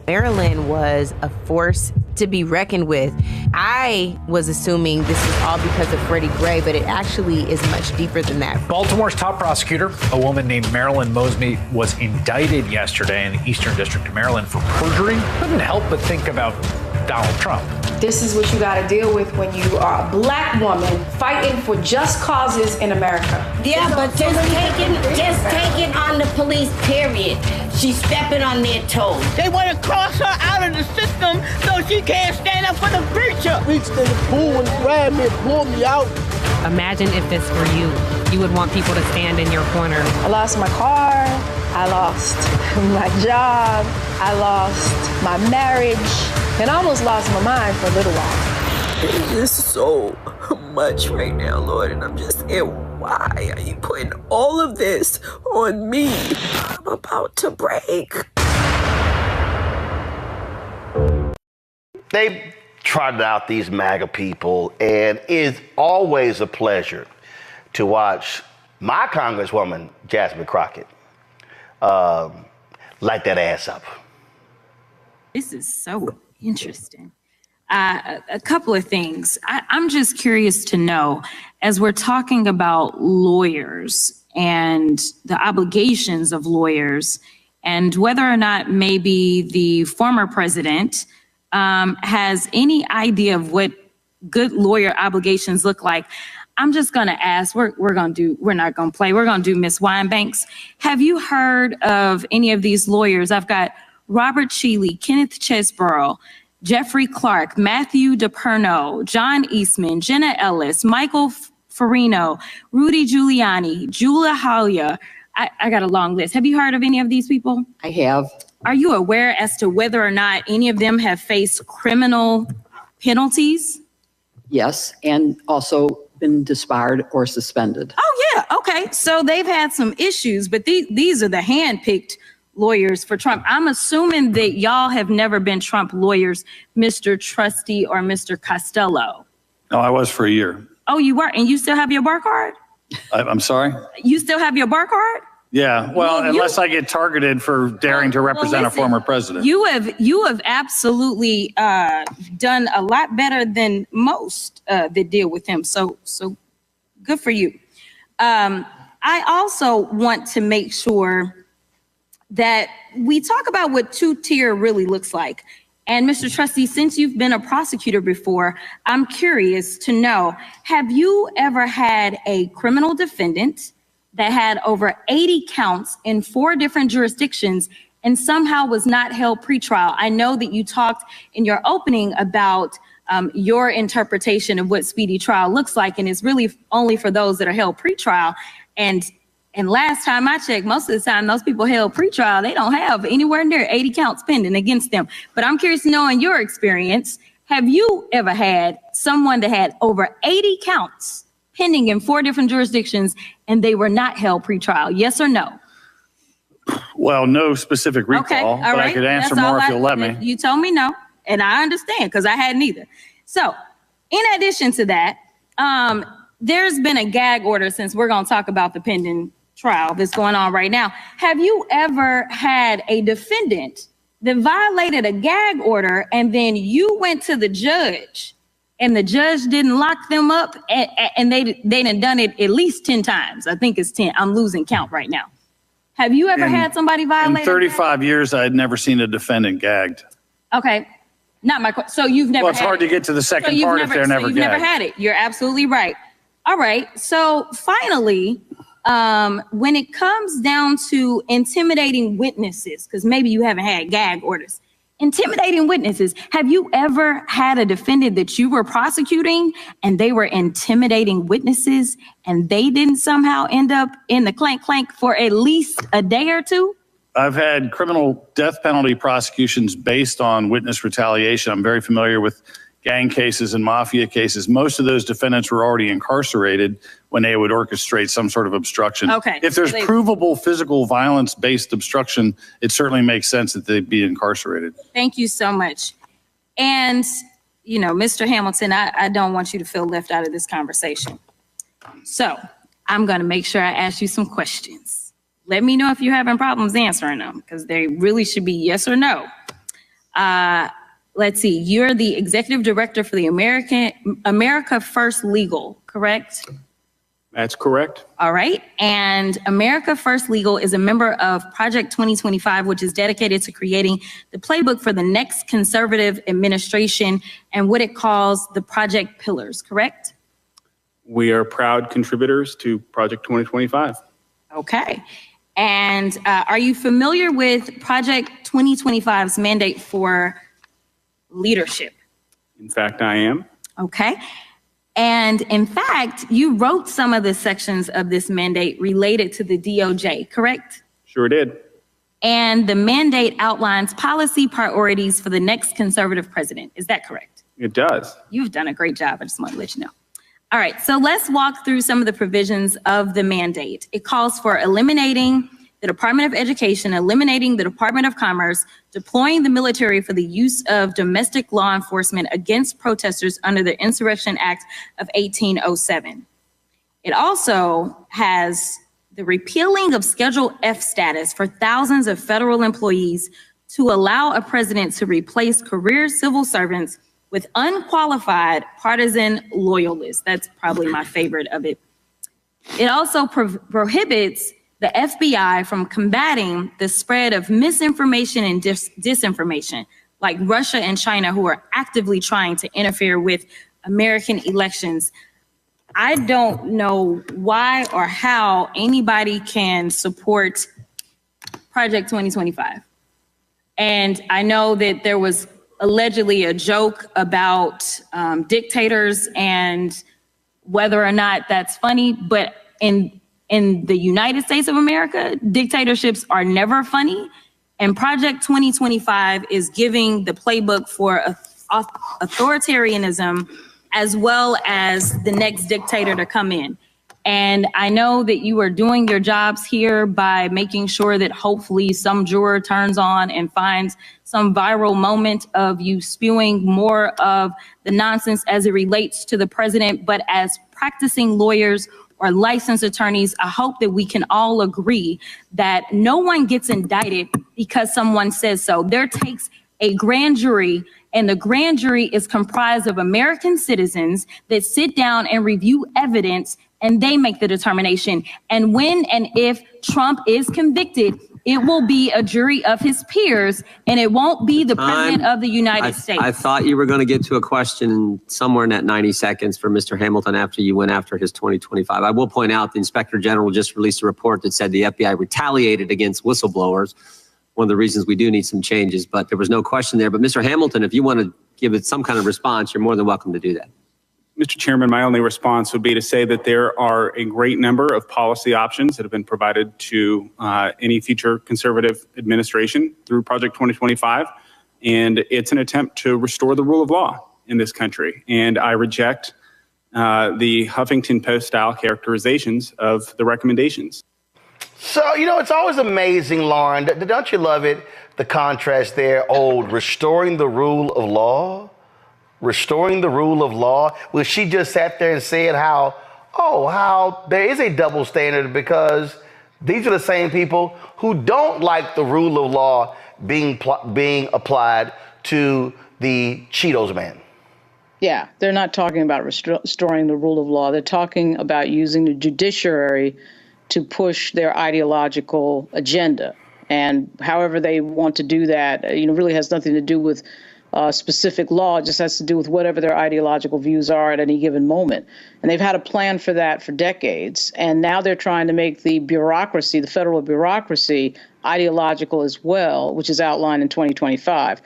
Maryland was a force to to be reckoned with. I was assuming this was all because of Freddie Gray, but it actually is much deeper than that. Baltimore's top prosecutor, a woman named Marilyn Mosby, was indicted yesterday in the Eastern District of Maryland for perjury. Couldn't help but think about Donald Trump. This is what you got to deal with when you are a black woman fighting for just causes in America. Yeah, but just take it on the police, period. She's stepping on their toes. They want to cross her out of the system so she can't stand up for the preacher. Reached in the pool and grabbed me and pulled me out. Imagine if this were you. You would want people to stand in your corner. I lost my car. I lost my job. I lost my marriage. And I almost lost my mind for a little while. It's just so much right now, Lord, and I'm just saying, why are you putting all of this on me? I'm about to break. They trotted out these MAGA people, and it's always a pleasure to watch my Congresswoman, Jasmine Crockett, light that ass up. This is so interesting. A couple of things. I'm just curious to know, as we're talking about lawyers and the obligations of lawyers, and whether or not maybe the former president has any idea of what good lawyer obligations look like. I'm just going to ask, we're not going to play. We're going to do Miss Winebanks. Have you heard of any of these lawyers? I've got Robert Cheeley, Kenneth Chesborough, Jeffrey Clark, Matthew DePerno, John Eastman, Jenna Ellis, Michael Farino, Rudy Giuliani, Julia Halia. I got a long list. Have you heard of any of these people? I have. Are you aware as to whether or not any of them have faced criminal penalties? Yes, and also been disbarred or suspended. Oh, yeah. Okay. So they've had some issues, but these are the handpicked lawyers for Trump. I'm assuming that y'all have never been Trump lawyers, Mr. Trusty or Mr. Costello. No, I was for a year. Oh, you were? And you still have your bar card? I'm sorry? You still have your bar card? Yeah, well, unless I get targeted for daring to represent a former president. You have absolutely done a lot better than most that deal with him. So good for you. I also want to make sure that we talk about what two-tier really looks like. And Mr. Trustee, since you've been a prosecutor before, I'm curious to know, have you ever had a criminal defendant that had over 80 counts in 4 different jurisdictions and somehow was not held pretrial? I know that you talked in your opening about your interpretation of what speedy trial looks like, and it's really only for those that are held pretrial. And last time I checked, most of the time those people held pretrial, they don't have anywhere near 80 counts pending against them. But I'm curious to know, in your experience, have you ever had someone that had over 80 counts pending in 4 different jurisdictions and they were not held pretrial? Yes or no? Well, no specific recall, Okay, all but right. I could answer That's more all if you'll let me. You told me no, and I understand because I hadn't either. So in addition to that, there's been a gag order, since we're going to talk about the pending trial that's going on right now. Have you ever had a defendant that violated a gag order and then you went to the judge and the judge didn't lock them up and they done it at least 10 times? I think it's 10. I'm losing count right now. Have you ever had somebody violate? In 35 years, I had never seen a defendant gagged. Okay. Not my question. So you've never Well, it's hard to get to the second part if they're never you've gagged. never had it. You're absolutely right. All right. So finally, when it comes down to intimidating witnesses, because maybe you haven't had gag orders, intimidating witnesses, have you ever had a defendant that you were prosecuting and they were intimidating witnesses and they didn't somehow end up in the clank for at least a day or two? I've had criminal death penalty prosecutions based on witness retaliation. I'm very familiar with gang cases and mafia cases. Most of those defendants were already incarcerated when they would orchestrate some sort of obstruction. Okay. If there's provable physical violence-based obstruction, it certainly makes sense that they'd be incarcerated. Thank you so much. And, you know, Mr. Hamilton, I don't want you to feel left out of this conversation. So I'm going to make sure I ask you some questions. Let me know if you're having problems answering them, because they really should be yes or no. let's see, you're the executive director for the America First Legal, correct? That's correct. All right. And America First Legal is a member of Project 2025, which is dedicated to creating the playbook for the next conservative administration and what it calls the Project Pillars, correct? We are proud contributors to Project 2025. Okay. And are you familiar with Project 2025's mandate for leadership? In fact, I am. Okay. And in fact, you wrote some of the sections of this mandate related to the DOJ, correct? Sure did. And the mandate outlines policy priorities for the next conservative president. Is that correct? It does. You've done a great job. I just want to let you know. All right, so let's walk through some of the provisions of the mandate. It calls for eliminating the Department of Education, eliminating the Department of Commerce, deploying the military for the use of domestic law enforcement against protesters under the Insurrection Act of 1807. It also has the repealing of Schedule F status for thousands of federal employees to allow a president to replace career civil servants with unqualified partisan loyalists. That's probably my favorite of it. It also prohibits the FBI from combating the spread of misinformation and disinformation, like Russia and China, who are actively trying to interfere with American elections. I don't know why or how anybody can support Project 2025. And I know that there was allegedly a joke about dictators and whether or not that's funny, but in the United States of America, dictatorships are never funny. And Project 2025 is giving the playbook for authoritarianism as well as the next dictator to come in. And I know that you are doing your jobs here by making sure that hopefully some juror turns on and finds some viral moment of you spewing more of the nonsense as it relates to the president. But as practicing lawyers or licensed attorneys, I hope that we can all agree that no one gets indicted because someone says so. There takes a grand jury, and the grand jury is comprised of American citizens that sit down and review evidence, and they make the determination. And when and if Trump is convicted, it will be a jury of his peers, and it won't be the president of the United States. I thought you were going to get to a question somewhere in that 90 seconds for Mr. Hamilton after you went after his 2025. I will point out the Inspector General just released a report that said the FBI retaliated against whistleblowers. One of the reasons we do need some changes, but there was no question there. But Mr. Hamilton, if you want to give it some kind of response, you're more than welcome to do that. Mr. Chairman, my only response would be to say that there are a great number of policy options that have been provided to any future conservative administration through Project 2025. And it's an attempt to restore the rule of law in this country. And I reject the Huffington Post style characterizations of the recommendations. So, you know, it's always amazing, Lauren. Don't you love it? The contrast there, restoring the rule of law. Restoring the rule of law. Well, she just sat there and said how there is a double standard because these are the same people who don't like the rule of law being applied to the Cheetos man. Yeah, they're not talking about restoring the rule of law. They're talking about using the judiciary to push their ideological agenda. And however they want to do that, really has nothing to do with specific law. It just has to do with whatever their ideological views are at any given moment. And they've had a plan for that for decades. And now they're trying to make the bureaucracy, the federal bureaucracy, ideological as well, which is outlined in 2025,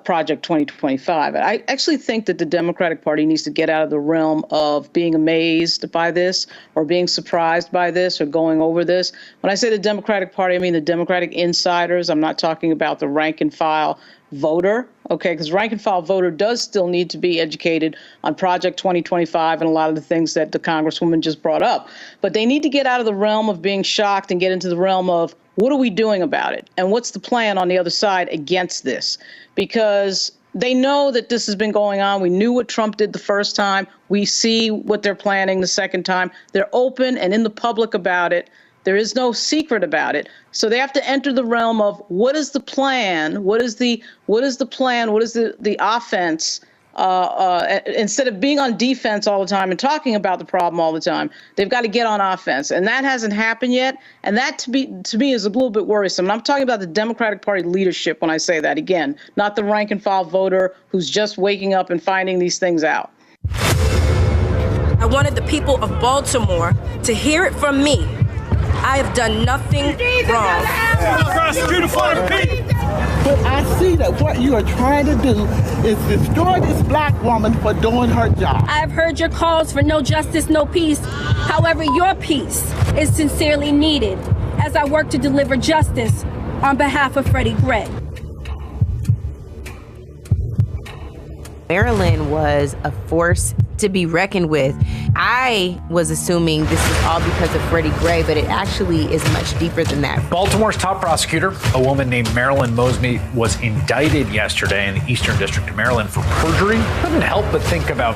Project 2025. I actually think that the Democratic Party needs to get out of the realm of being amazed by this or being surprised by this or going over this. When I say the Democratic Party, I mean the Democratic insiders. I'm not talking about the rank and file voter, okay, because rank and file voter does still need to be educated on Project 2025 and a lot of the things that the Congresswoman just brought up. But they need to get out of the realm of being shocked and get into the realm of what are we doing about it? And what's the plan on the other side against this? Because they know that this has been going on. We knew what Trump did the first time. We see what they're planning the second time. They're open and in the public about it. There is no secret about it. So they have to enter the realm of what is the plan? What is the plan? What is the offense? Instead of being on defense all the time and talking about the problem all the time, they've got to get on offense. And that hasn't happened yet. And that to me is a little bit worrisome. And I'm talking about the Democratic Party leadership when I say that, again, not the rank and file voter who's just waking up and finding these things out. I wanted the people of Baltimore to hear it from me. I have done nothing wrong. But I see that what you are trying to do is destroy this black woman for doing her job. I have heard your calls for no justice, no peace. However, your peace is sincerely needed as I work to deliver justice on behalf of Freddie Gray. Maryland was a force to be reckoned with. I was assuming this was all because of Freddie Gray, but it actually is much deeper than that. Baltimore's top prosecutor, a woman named Marilyn Mosby, was indicted yesterday in the Eastern District of Maryland for perjury. Couldn't help but think about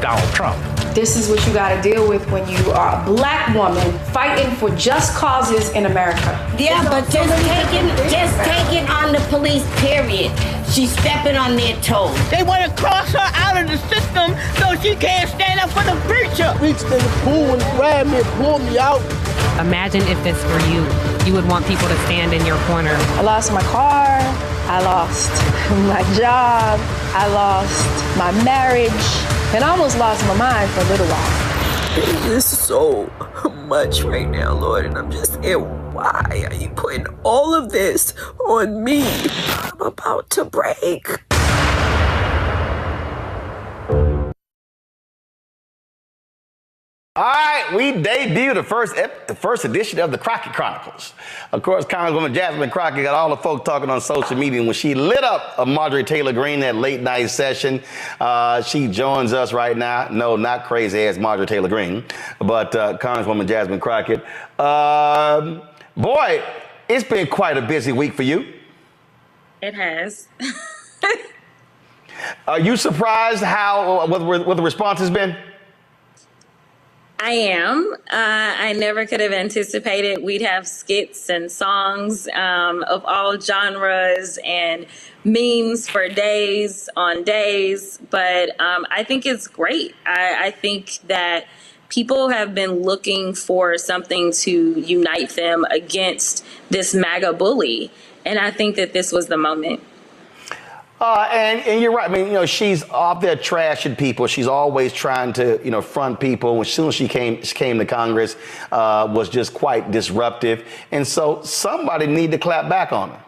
Donald Trump. This is what you got to deal with when you are a black woman fighting for just causes in America. Yeah, but just take it on the police, period. She's stepping on their toes. They want to cross her out of the system so she can't stand up for the preacher. Reached in the pool and grabbed me and pulled me out. Imagine if this were you. You would want people to stand in your corner. I lost my car. I lost my job. I lost my marriage. And I almost lost my mind for a little while. It is so much right now, Lord, and I'm just saying, why are you putting all of this on me? I'm about to break. All right, we debut the first edition of the Crockett Chronicles. Of course, Congresswoman Jasmine Crockett got all the folk talking on social media when she lit up a Marjorie Taylor Greene that late night session. She joins us right now. No, not crazy ass Marjorie Taylor Greene, but Congresswoman Jasmine Crockett. Boy, it's been quite a busy week for you. It has. Are you surprised how what the response has been? I am. I never could have anticipated we'd have skits and songs of all genres and memes for days on days. But I think it's great. I think that people have been looking for something to unite them against this MAGA bully. And I think that this was the moment. And you're right. I mean, she's out there trashing people. She's always trying to, front people. As soon as she came to Congress, was just quite disruptive. And so somebody need to clap back on her.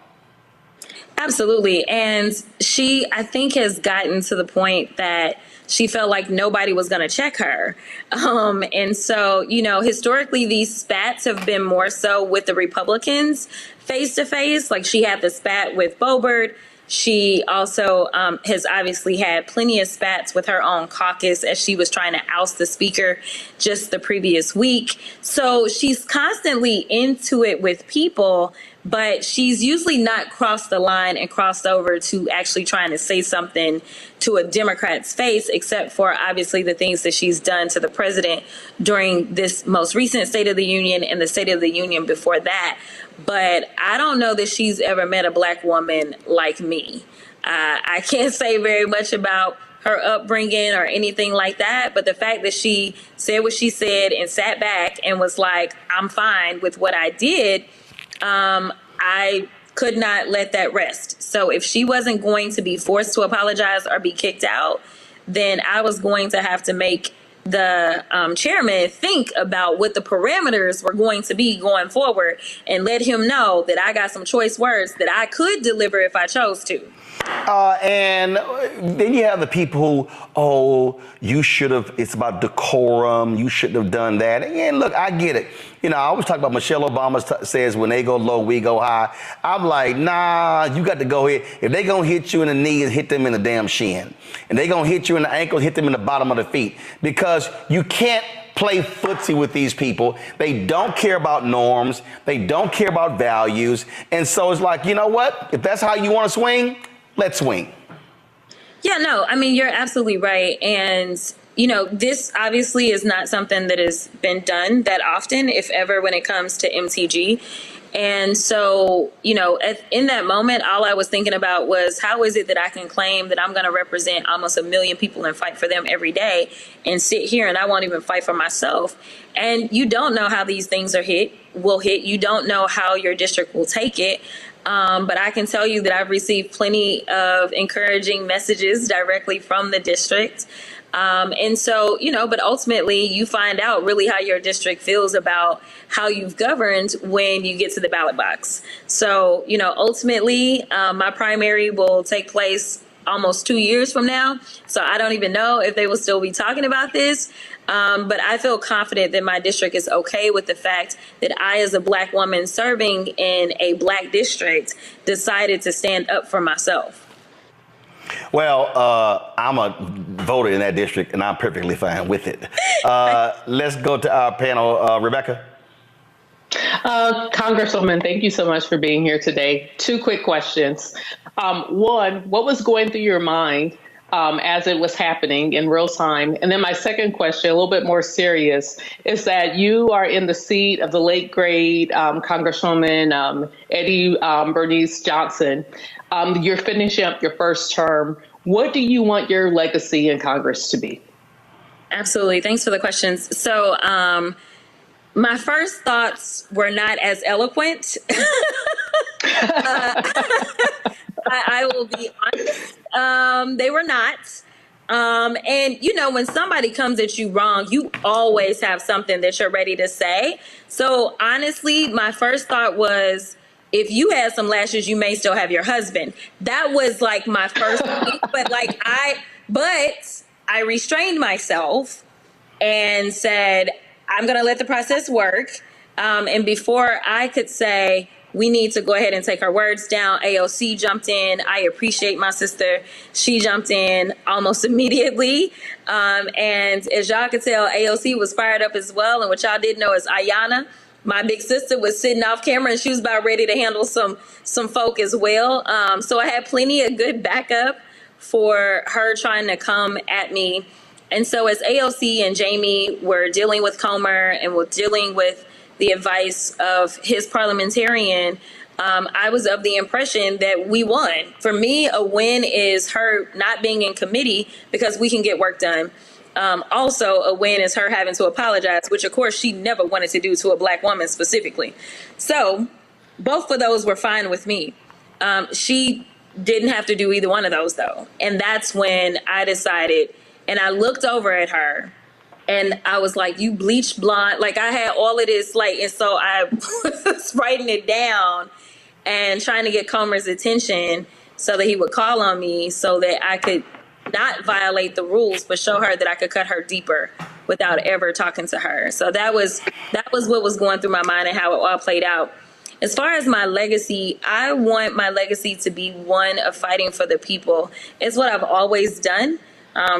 Absolutely. And she, I think, has gotten to the point that she felt like nobody was going to check her. And so, historically, these spats have been more so with the Republicans face to face. Like she had the spat with Boebert. She also has obviously had plenty of spats with her own caucus as she was trying to oust the speaker just the previous week. So she's constantly into it with people, but she's usually not crossed the line and crossed over to actually trying to say something to a Democrat's face, except for obviously the things that she's done to the president during this most recent State of the Union and the State of the Union before that. But I don't know that she's ever met a black woman like me. I can't say very much about her upbringing or anything like that. But the fact that she said what she said and sat back and was like, I'm fine with what I did, I could not let that rest. So if she wasn't going to be forced to apologize or be kicked out, then I was going to have to make the chairman think about what the parameters were going to be going forward and let him know that I got some choice words that I could deliver if I chose to. And then you have the people who, you should have, it's about decorum, you shouldn't have done that. And look, I get it. I always talk about Michelle Obama says when they go low, we go high. I'm like, nah, you got to go here. If they going to hit you in the knee, hit them in the damn shin. And they going to hit you in the ankle, hit them in the bottom of the feet. Because you can't play footsie with these people. They don't care about norms. They don't care about values. And so it's like, you know what? If that's how you want to swing, let's swing. Yeah, no, I mean, you're absolutely right. And, this obviously is not something that has been done that often, if ever, when it comes to MTG. And so, in that moment, all I was thinking about was, how is it that I can claim that I'm going to represent almost 1 million people and fight for them every day and sit here and I won't even fight for myself? And you don't know how these things will hit. You don't know how your district will take it. But I can tell you that I've received plenty of encouraging messages directly from the district. And so, but ultimately you find out really how your district feels about how you've governed when you get to the ballot box. So, ultimately, my primary will take place almost 2 years from now. So I don't even know if they will still be talking about this. But I feel confident that my district is okay with the fact that I, as a Black woman serving in a Black district, decided to stand up for myself. Well, I'm a voter in that district, and I'm perfectly fine with it. Let's go to our panel. Rebecca. Congresswoman, thank you so much for being here today. 2 quick questions. One, what was going through your mind as it was happening in real time? And then my second question, a little bit more serious, is that you are in the seat of the late great Congresswoman Eddie Bernice Johnson. You're finishing up your first term. What do you want your legacy in Congress to be? Absolutely. Thanks for the questions. So my first thoughts were not as eloquent. I will be honest. They were not. And, when somebody comes at you wrong, you always have something that you're ready to say. So honestly, my first thought was, if you had some lashes, you may still have your husband. That was like my first thing. But I restrained myself and said, I'm going to let the process work. And before I could say, we need to go ahead and take our words down, AOC jumped in. I appreciate my sister. She jumped in almost immediately. And as y'all could tell, AOC was fired up as well. And what y'all didn't know is Ayanna, my big sister, was sitting off camera and she was about ready to handle some folk as well. So I had plenty of good backup for her trying to come at me. And so as AOC and Jamie were dealing with Comer and were dealing with the advice of his parliamentarian, I was of the impression that we won. For me, a win is her not being in committee because we can get work done. Also, a win is her having to apologize, which of course she never wanted to do to a Black woman specifically. So both of those were fine with me. She didn't have to do either one of those though. And that's when I decided, and I looked over at her and I was like, you Bleach Blonde. Like I had all of this, and so I was writing it down and trying to get Comer's attention so that he would call on me so that I could not violate the rules, but show her that I could cut her deeper without ever talking to her. So that was what was going through my mind and how it all played out. As far as my legacy, I want my legacy to be one of fighting for the people. It's what I've always done,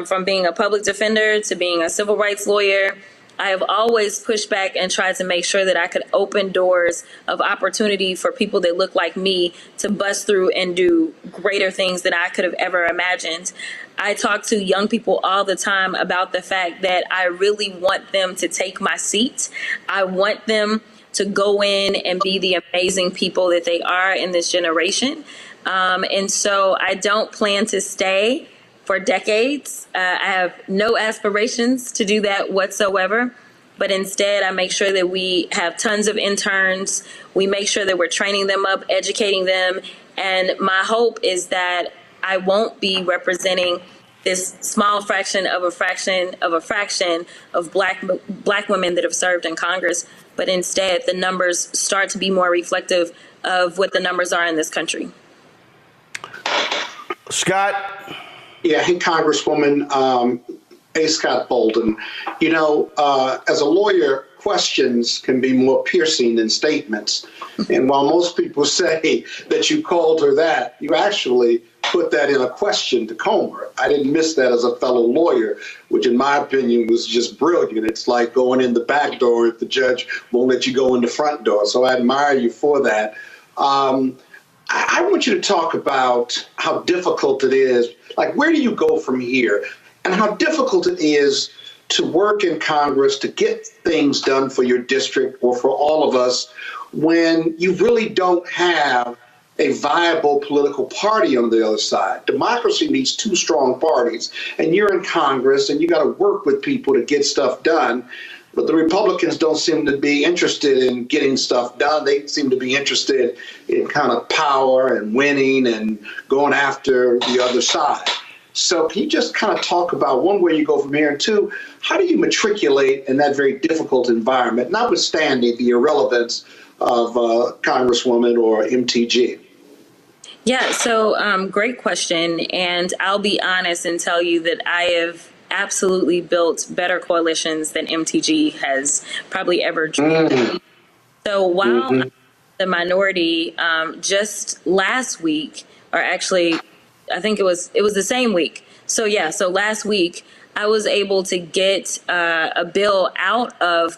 from being a public defender to being a civil rights lawyer. I have always pushed back and tried to make sure that I could open doors of opportunity for people that look like me to bust through and do greater things than I could have ever imagined. I talk to young people all the time about the fact that I really want them to take my seat. I want them to go in and be the amazing people that they are in this generation. And so I don't plan to stay for decades. I have no aspirations to do that whatsoever, but instead I make sure that we have tons of interns. We make sure that we're training them up, educating them. And my hope is that I won't be representing this small fraction of a fraction of a fraction of black women that have served in Congress, but instead the numbers start to be more reflective of what the numbers are in this country. Scott? Yeah, hey, Congresswoman, A. Scott Bolden. You know, as a lawyer, questions can be more piercing than statements. And while most people say that you called her that, you actually put that in a question to Comer. I didn't miss that as a fellow lawyer, which in my opinion was just brilliant. It's like going in the back door if the judge won't let you go in the front door. So I admire you for that. I want you to talk about how difficult it is. Like, where do you go from here? and how difficult it is to work in Congress to get things done for your district or for all of us when you really don't have a viable political party on the other side. Democracy needs two strong parties, and you're in Congress and you got to work with people to get stuff done. But the Republicans don't seem to be interested in getting stuff done. They seem to be interested in kind of power and winning and going after the other side. So can you just kind of talk about, one, where you go from here, and two, how do you matriculate in that very difficult environment, notwithstanding the irrelevance of Congresswoman or MTG? Yeah, so great question. And I'll be honest and tell you that I have absolutely built better coalitions than MTG has probably ever dreamed of. So while I'm the minority, just last week, or actually, I think it was the same week. So yeah, so last week, I was able to get a bill out of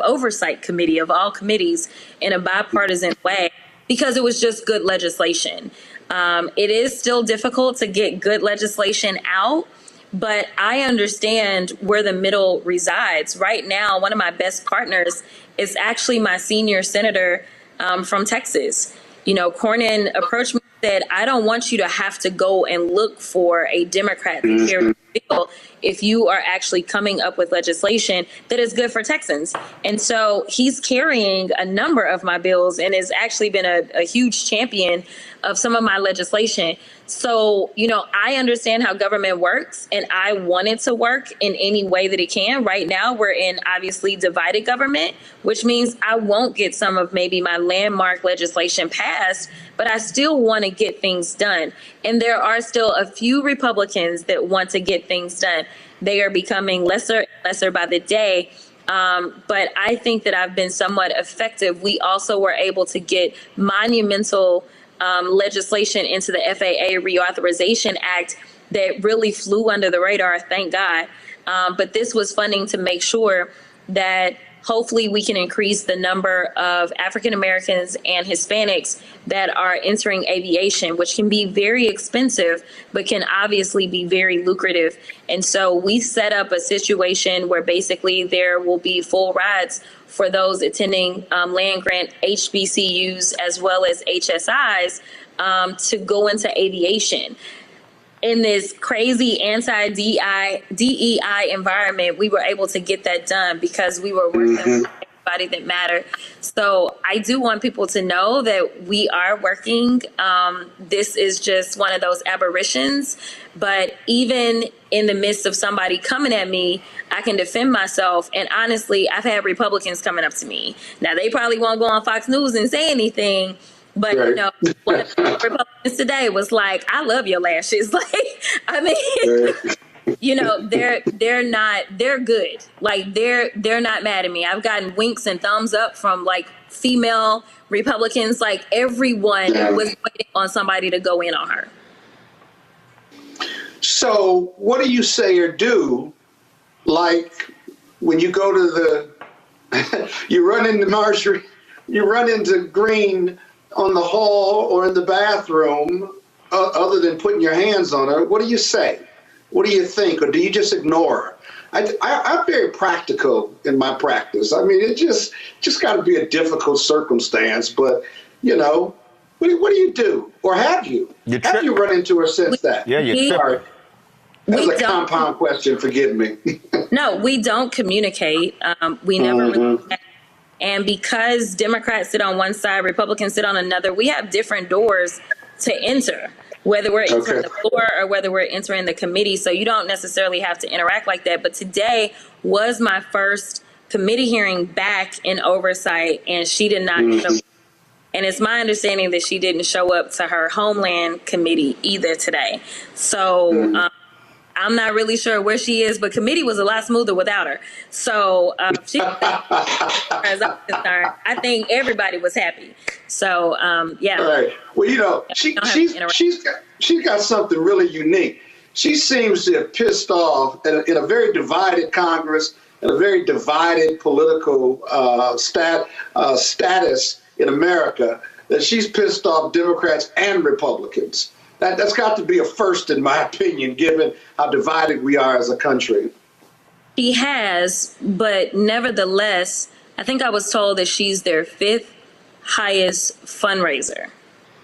oversight committee of all committees in a bipartisan way, because it was just good legislation. It is still difficult to get good legislation out, but I understand where the middle resides. Right now, one of my best partners is actually my senior senator from Texas. You know, Cornyn approached me and said, I don't want you to have to go and look for a Democrat to carry the bill if you are actually coming up with legislation that is good for Texans. And so he's carrying a number of my bills and has actually been a huge champion of some of my legislation. So, you know, I understand how government works, and I want it to work in any way that it can. Right now, we're in obviously divided government, which means I won't get some of maybe my landmark legislation passed, but I still want to get things done. And there are still a few Republicans that want to get things done. They are becoming lesser and lesser by the day. But I think that I've been somewhat effective. We also were able to get monumental legislation into the FAA Reauthorization Act that really flew under the radar, thank God. But this was funding to make sure that hopefully we can increase the number of African Americans and Hispanics that are entering aviation, which can be very expensive, but can obviously be very lucrative. And so we set up a situation where basically there will be full rides for those attending land grant HBCUs as well as HSIs to go into aviation. In this crazy anti-DEI environment, we were able to get that done because we were working with everybody that mattered. So I do want people to know that we are working. This is just one of those aberrations. But even in the midst of somebody coming at me, I can defend myself. And honestly, I've had Republicans coming up to me. Now, they probably won't go on Fox News and say anything. But, you know, one of the Republicans today was like, I love your lashes. Like, I mean, you know, they're good. Like, they're not mad at me. I've gotten winks and thumbs up from like female Republicans. Like, everyone was waiting on somebody to go in on her. So what do you say or do, like when you go to you run into Marjorie, you run into Greene on the hall or in the bathroom, other than putting your hands on her? What do you say? What do you think? Or do you just ignore her? I'm very practical in my practice. I mean, it just got to be a difficult circumstance, but, you know, what do you do? Or have you? Have you run into her since that? Yeah, you're sorry. That's a compound question. Forgive me. No, we don't communicate. We never really. And because Democrats sit on one side, Republicans sit on another, we have different doors to enter, whether we're entering the floor or whether we're entering the committee. So you don't necessarily have to interact like that. But today was my first committee hearing back in oversight, and she did not show up. And it's my understanding that she didn't show up to her Homeland Committee either today. So I'm not really sure where she is, but committee was a lot smoother without her. So she, as I'm concerned, I think everybody was happy. So yeah. Right. Well, you know, she's got something really unique. She seems to have pissed off in a very divided Congress and a very divided political status in America, that she's pissed off Democrats and Republicans. That's got to be a first, in my opinion, given how divided we are as a country. She has, but nevertheless, I think I was told that she's their 5th highest fundraiser.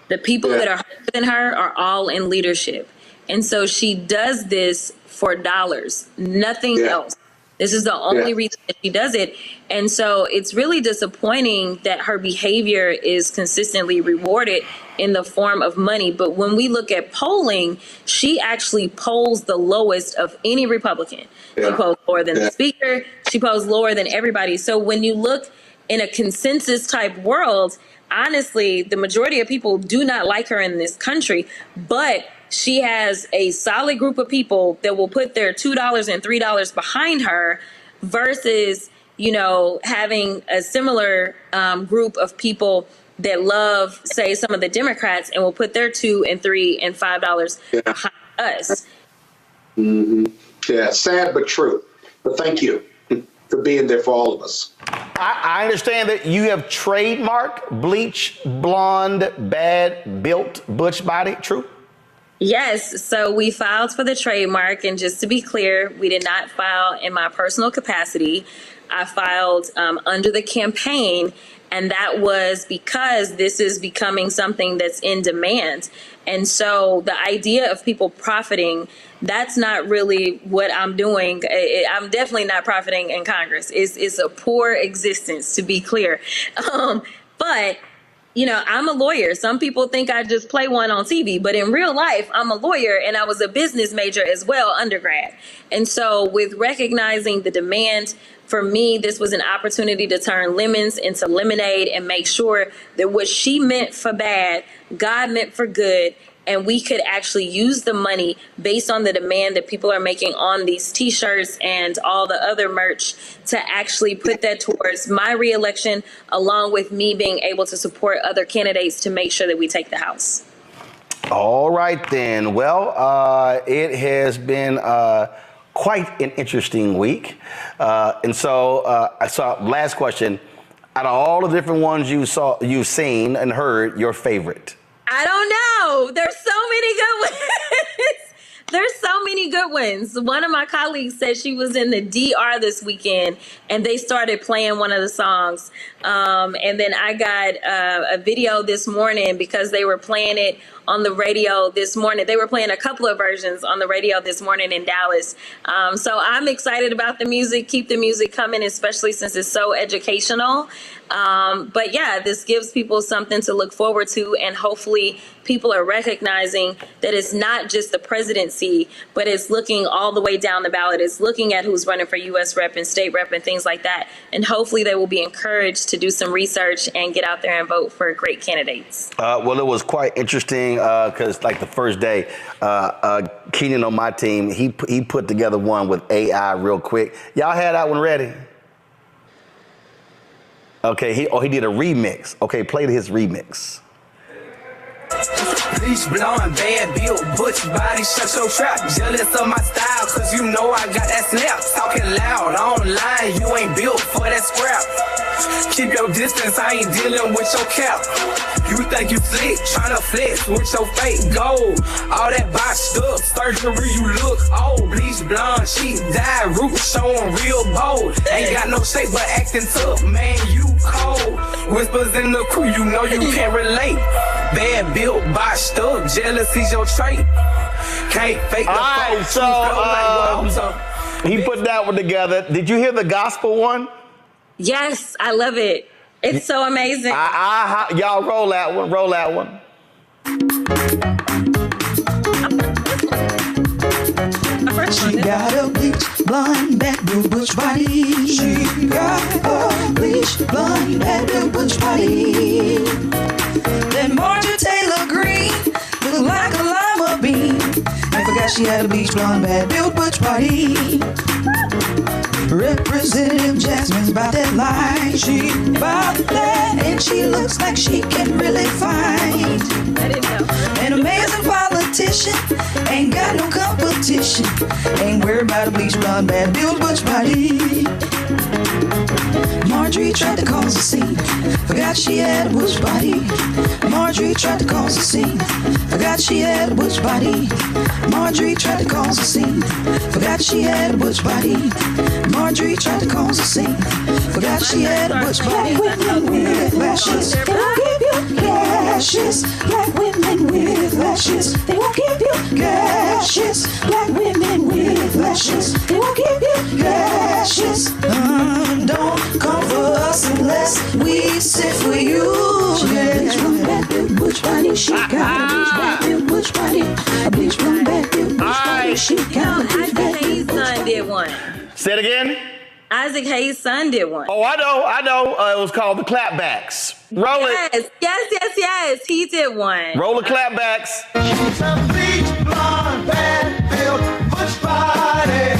The people that are higher than her are all in leadership. And so she does this for dollars, nothing else. This is the only reason that she does it. And so it's really disappointing that her behavior is consistently rewarded in the form of money. But when we look at polling, she actually polls the lowest of any Republican. She polls lower than the speaker. She polls lower than everybody. So when you look in a consensus type world, honestly, the majority of people do not like her in this country, but she has a solid group of people that will put their $2 and $3 behind her versus, you know, having a similar group of people that love, say, some of the Democrats and will put their $2 and $3 and $5 behind us. Yeah, sad but true. But thank you for being there for all of us. I understand that you have trademarked Bleach Blonde Bad Built Butch Body. True? Yes, so we filed for the trademark, and just to be clear, we did not file in my personal capacity. I filed under the campaign, and that was because this is becoming something that's in demand. And so the idea of people profiting, that's not really what I'm doing. I'm definitely not profiting in Congress. It's a poor existence, to be clear. But you know, I'm a lawyer. Some people think I just play one on TV, but in real life, I'm a lawyer, and I was a business major as well, undergrad. And so with recognizing the demand, for me, this was an opportunity to turn lemons into lemonade and make sure that what she meant for bad, God meant for good, and we could actually use the money based on the demand that people are making on these T-shirts and all the other merch to actually put that towards my reelection, along with me being able to support other candidates to make sure that we take the House. All right, then. Well, it has been quite an interesting week. And so I saw, last question, out of all the different ones you've seen and heard, your favorite? I don't know. There's so many good ones. There's so many good ones. One of my colleagues said she was in the DR this weekend and they started playing one of the songs. And then I got a video this morning because they were playing it on the radio this morning. They were playing a couple of versions on the radio this morning in Dallas. So I'm excited about the music. Keep the music coming, especially since it's so educational. But yeah, this gives people something to look forward to, and hopefully people are recognizing that it's not just the presidency, but it's looking all the way down the ballot. It's looking at who's running for U.S. rep and state rep and things like that. And hopefully they will be encouraged to do some research and get out there and vote for great candidates. Well, it was quite interesting because like the first day, Keenan on my team, he put together one with AI real quick. Y'all had that one ready? Okay, he did a remix. Okay, play his remix. Bleach blonde, bad built, butch body, shut your trap. Jealous of my style, cause you know I got that snap. Talking loud, online, you ain't built for that scrap. Keep your distance, I ain't dealing with your cap. You think you slick, tryna flex with your fake gold. All that botched up, surgery, you look old. Bleach blonde, she died, roots showing real bold. Ain't got no shape, but acting tough, man, you cold. Whispers in the crew, you know you can't relate. Bad built, botched up, jealousy's your trait. Can't fake the All right, so he put that one together. Did you hear the gospel one? Yes, I love it. It's so amazing. Y'all roll that one. Roll that one. She got a bleach blonde, bad blue butch body. She got a bleach blonde, bad blue butch body. That Marjorie Taylor Greene look like a lima bean. I forgot she had a bleach blonde, bad built butch body. Representative Jasmine's about that life. She about that, and she looks like she can really fight. I didn't know. An amazing politician, ain't got no competition. Ain't worried about a bleach blonde, bad built butch body. Marjorie Marjorie tried to cause a scene. Forgot she had a bush body. Marjorie tried to cause a scene. Forgot she had a bush body. Marjorie tried to cause a scene. Forgot she had a bush body. Marjorie tried to cause a scene. Forgot she had a bush body. Black women with lashes, they won't give you gashes. Black women with lashes, they won't give you gashes. Black women with lashes, they won't give you gashes. Don't come for us unless we sit for you. She got a bleach blonde bad big bush body. She got a bleach black big bush body. A bleach blonde bad big bush body. She got a bleach black big bush body. Isaac Hayes' son did one. Say it again. Isaac Hayes' son did one. Oh, I know. It was called the clapbacks. Roll it. Yes. He did one. Roll the clapbacks. She's a bleach blonde bad built bush body.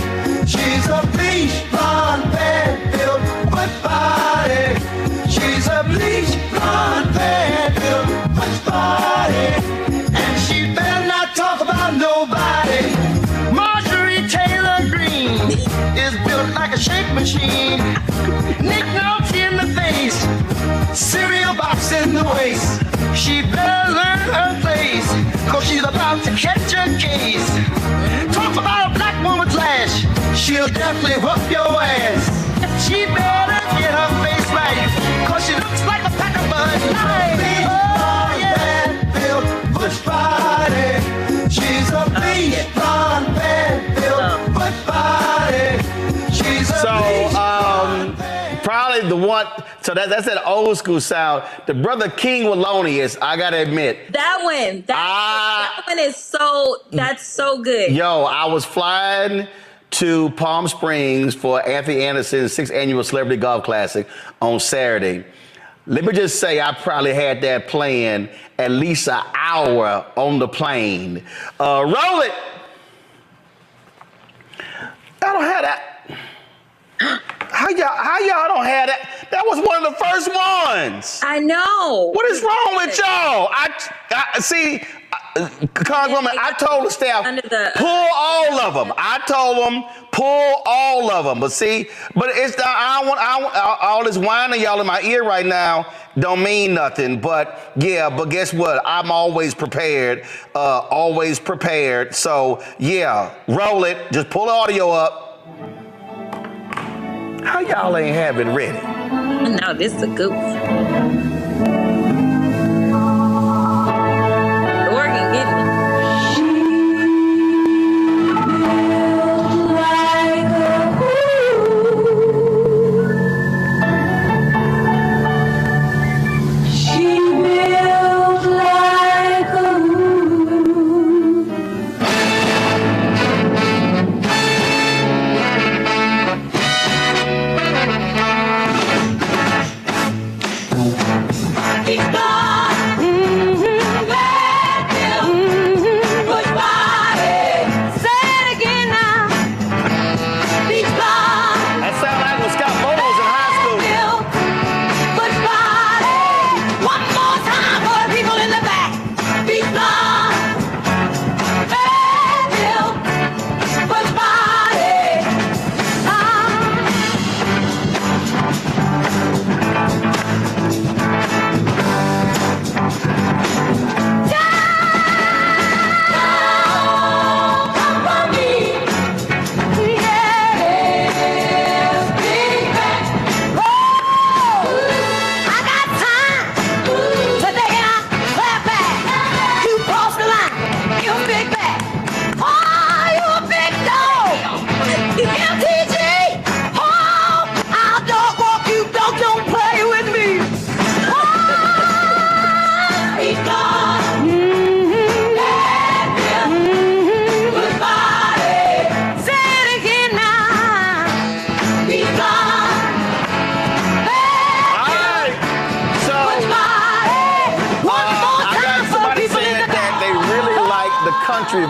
She's a bleach blonde bad built bush body. She's a bleach blonde bad built bush body. And she better not talk about nobody. Marjorie Taylor Greene is built like a shake machine. Nick notes in the face, cereal box in the waist. She better learn her place, cause she's about to catch a case. Talk about a black woman's lash, she'll definitely whoop your ass. She better get her face right, cause she looks like a pack of Bud Light. Oh yeah, built bush body. She's a bleach blonde bad built bush body. She's a probably the one. So that's that old school sound. The brother King Wallonius, I gotta admit. That one. That one is so. That's so good. Yo, I was flying to Palm Springs for Anthony Anderson's 6th annual Celebrity Golf Classic on Saturday. Let me just say, I probably had that playing at least an hour on the plane. Roll it. I don't have that. How y'all don't have that? That was one of the first ones. I know. What is wrong with y'all? I see, Congresswoman, I told the staff, pull all of them. I told them, pull all of them. But see, it's I don't want all this whining y'all in my ear right now don't mean nothing. But yeah, but guess what? I'm always prepared. So yeah, roll it. Just pull the audio up. How y'all ain't have it ready? No, this is a good one. Oregon getting it.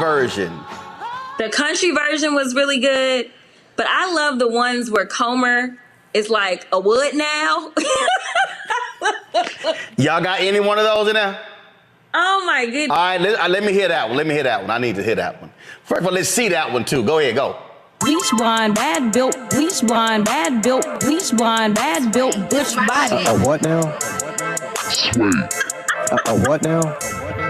Version. The country version was really good, but I love the ones where Comer is like a wood now. Y'all got any one of those in there? Oh my goodness. All right, let me hear that one. I need to hear that one. First of all, let's see that one too. Go ahead, go. Bleach blonde, bad built, bleach blonde, bad built, bleach blonde, bad built, bush body. What now? Sweet. What now?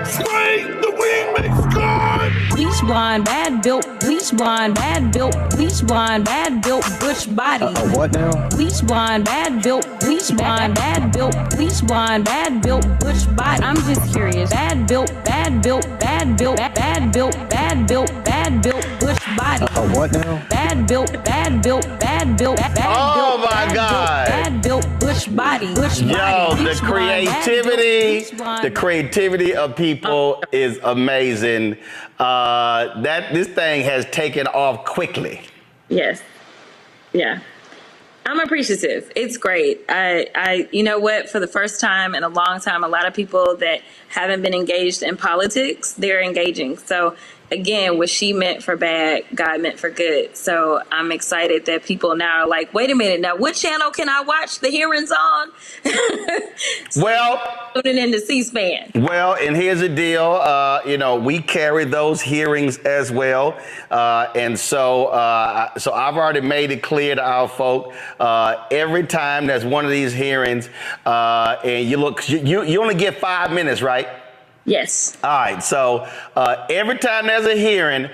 Sweet, the wingman's gone. Bleach blonde, bad built, bleach blonde, bad built, bleach blonde, bad built, bush body. What now? Bleach blonde, bad built, bleach blonde, bad built, bleach blonde, bad built, bush body. I'm just curious. Bad built, bad built, bad built, bad built, bad built, bad built, bush body. What now? Bad built, bad built, bad built, bad built. Oh my God. Bad built, bush body, bush body. Yo, the Bleach blonde, bad built, creativity, bleach blonde, the creativity of people is amazing. This thing has taken off quickly. Yes. Yeah. I'm appreciative. It's great. I, you know what, for the first time in a long time, a lot of people that haven't been engaged in politics, they're engaging. So again, what she meant for bad, God meant for good. So I'm excited that people now are like, wait a minute, now what channel can I watch the hearings on? Well, tuning into C-SPAN. Well, and here's the deal. We carry those hearings as well. And so I've already made it clear to our folk, every time there's one of these hearings, and you look, you only get 5 minutes, right? Yes. All right. So every time there's a hearing,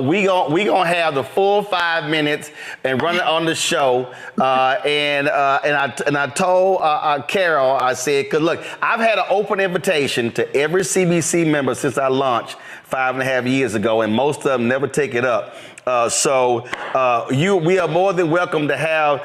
we gonna have the full 5 minutes and run it on the show. And I told Carol, I said, because look, I've had an open invitation to every CBC member since I launched 5.5 years ago, and most of them never take it up. We are more than welcome to have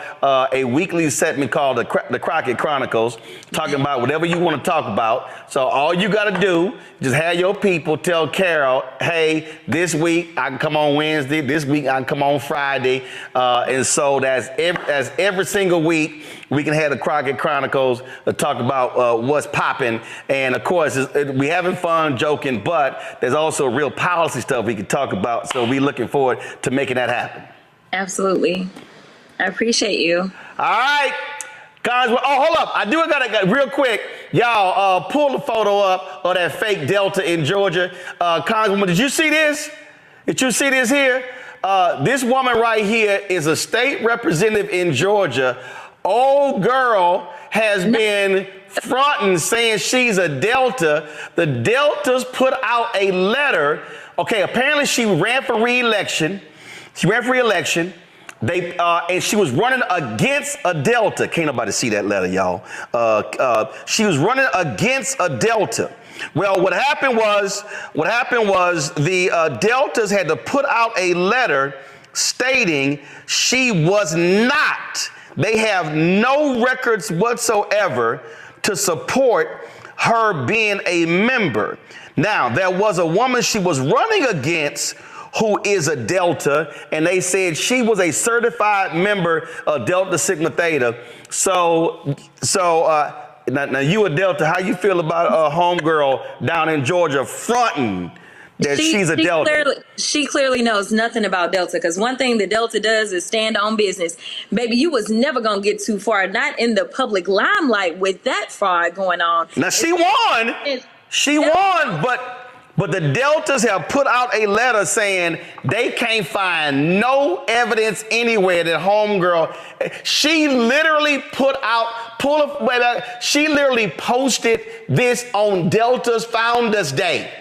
a weekly segment called the Crockett Chronicles, talking about whatever you want to talk about. So all you got to do, just have your people tell Carol, hey, this week I can come on Wednesday, this week I can come on Friday. And so that's every single week we can have the Crockett Chronicles to talk about what's popping. And of course, we having fun, joking, but there's also real policy stuff we can talk about. So we're looking forward to making that happen. Absolutely. I appreciate you. All right. Congresswoman, hold up. I got real quick. Y'all pull the photo up of that fake Delta in Georgia. Congresswoman, did you see this? Did you see this here? This woman right here is a state representative in Georgia. Old girl has been fronting, saying she's a Delta. The Deltas put out a letter. Okay, apparently she ran for re-election. And she was running against a Delta. Can't nobody see that letter, y'all. She was running against a Delta. Well, what happened was the Deltas had to put out a letter stating she was not. They have no records whatsoever to support her being a member. Now, there was a woman she was running against who is a Delta, and they said she was a certified member of Delta Sigma Theta. So now you a Delta, how you feel about a homegirl down in Georgia fronting that she's a Delta? She clearly knows nothing about Delta, because one thing the Delta does is stand on business. Baby, you was never going to get too far, not in the public limelight with that fraud going on. Now, she won. She won, but the Deltas have put out a letter saying they can't find no evidence anywhere that homegirl. She literally she literally posted this on Delta's Founders Day.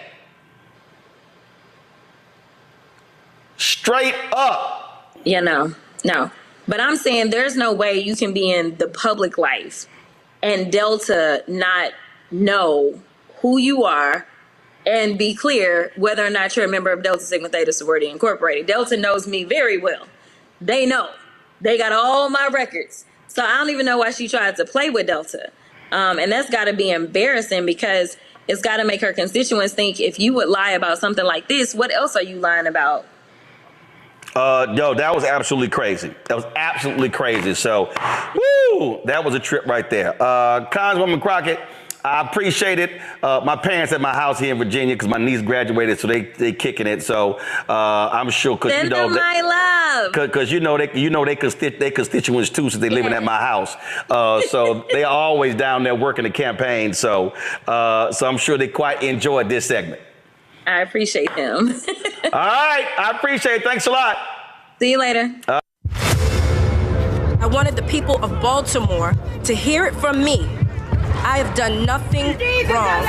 Straight up. No. But I'm saying there's no way you can be in the public life and Delta not know who you are and be clear whether or not you're a member of Delta Sigma Theta Sorority Incorporated. Delta knows me very well. They know. They got all my records. So I don't even know why she tried to play with Delta. And that's got to be embarrassing, because it's got to make her constituents think, if you would lie about something like this, what else are you lying about? That was absolutely crazy. That was absolutely crazy. So, woo, that was a trip right there. Congresswoman Crockett, I appreciate it. My parents at my house here in Virginia, because my niece graduated, so they kicking it. So I'm sure, because Send them my love. Because they constituents too, since they living at my house. So they are always down there working the campaign. So I'm sure they quite enjoyed this segment. I appreciate them. All right, I appreciate it. Thanks a lot. See you later. I wanted the people of Baltimore to hear it from me. I have done nothing wrong.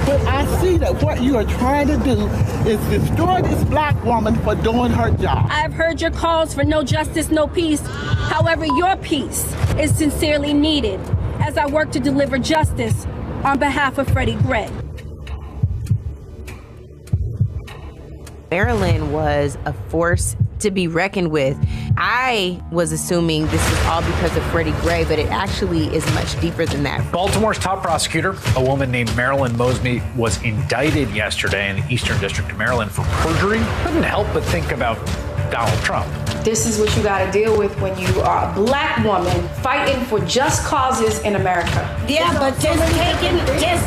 But I see that what you are trying to do is destroy this black woman for doing her job. I have heard your calls for no justice, no peace. However, your peace is sincerely needed as I work to deliver justice on behalf of Freddie Gray. Maryland was a force to be reckoned with. I was assuming this was all because of Freddie Gray, but it actually is much deeper than that. Baltimore's top prosecutor, a woman named Marilyn Mosby, was indicted yesterday in the Eastern District of Maryland for perjury. Couldn't help but think about Donald Trump. This is what you got to deal with when you are a black woman fighting for just causes in America. Yeah, but just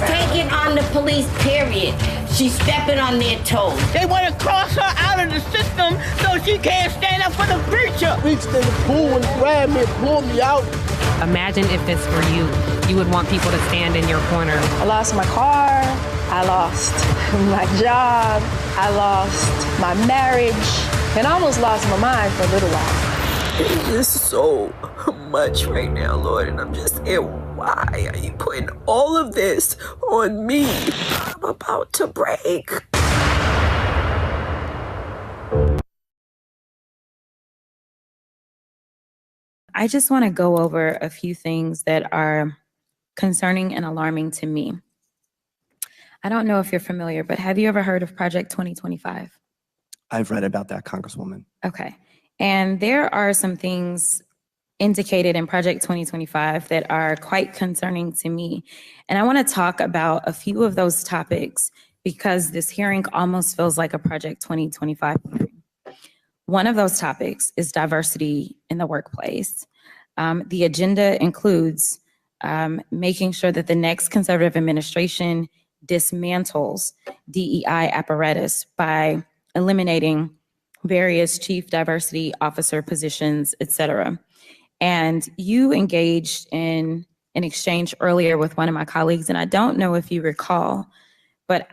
take it on the police, period. She's stepping on their toes. They want to cross her out of the system so she can't stand up for the preacher. Reached in the pool and grabbed me and pulled me out. Imagine if this were you. You would want people to stand in your corner. I lost my car. I lost my job. I lost my marriage. And I almost lost my mind for a little while. It is so much right now, Lord, and I'm just saying, why are you putting all of this on me? I'm about to break. I just want to go over a few things that are concerning and alarming to me. I don't know if you're familiar, but have you ever heard of Project 2025? I've read about that, Congresswoman. Okay. And there are some things indicated in Project 2025 that are quite concerning to me. And I want to talk about a few of those topics because this hearing almost feels like a Project 2025 hearing. One of those topics is diversity in the workplace. The agenda includes making sure that the next conservative administration dismantles DEI apparatus by eliminating various chief diversity officer positions, et cetera. And you engaged in an exchange earlier with one of my colleagues, and I don't know if you recall, but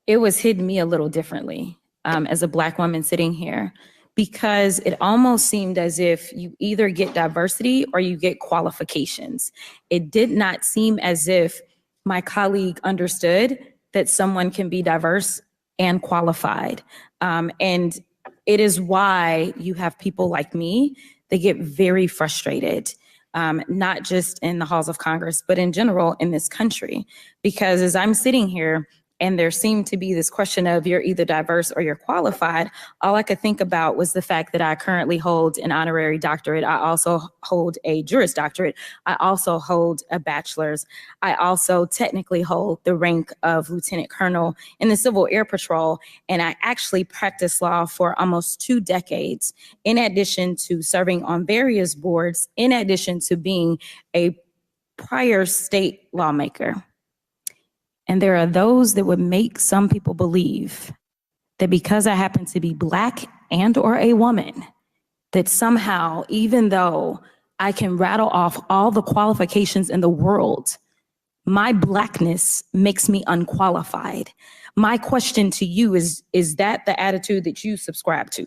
it was hitting me a little differently as a Black woman sitting here, because it almost seemed as if you either get diversity or you get qualifications. It did not seem as if my colleague understood that someone can be diverse and qualified. And it is why you have people like me that get very frustrated, not just in the halls of Congress, but in general in this country. Because as I'm sitting here and there seemed to be this question of you're either diverse or you're qualified, all I could think about was the fact that I currently hold an honorary doctorate. I also hold a Juris Doctorate. I also hold a bachelor's. I also technically hold the rank of Lieutenant Colonel in the Civil Air Patrol. And I actually practiced law for almost 2 decades, in addition to serving on various boards, in addition to being a prior state lawmaker. And there are those that would make some people believe that because I happen to be Black and or a woman, that somehow, even though I can rattle off all the qualifications in the world, my Blackness makes me unqualified. My question to you is that the attitude that you subscribe to?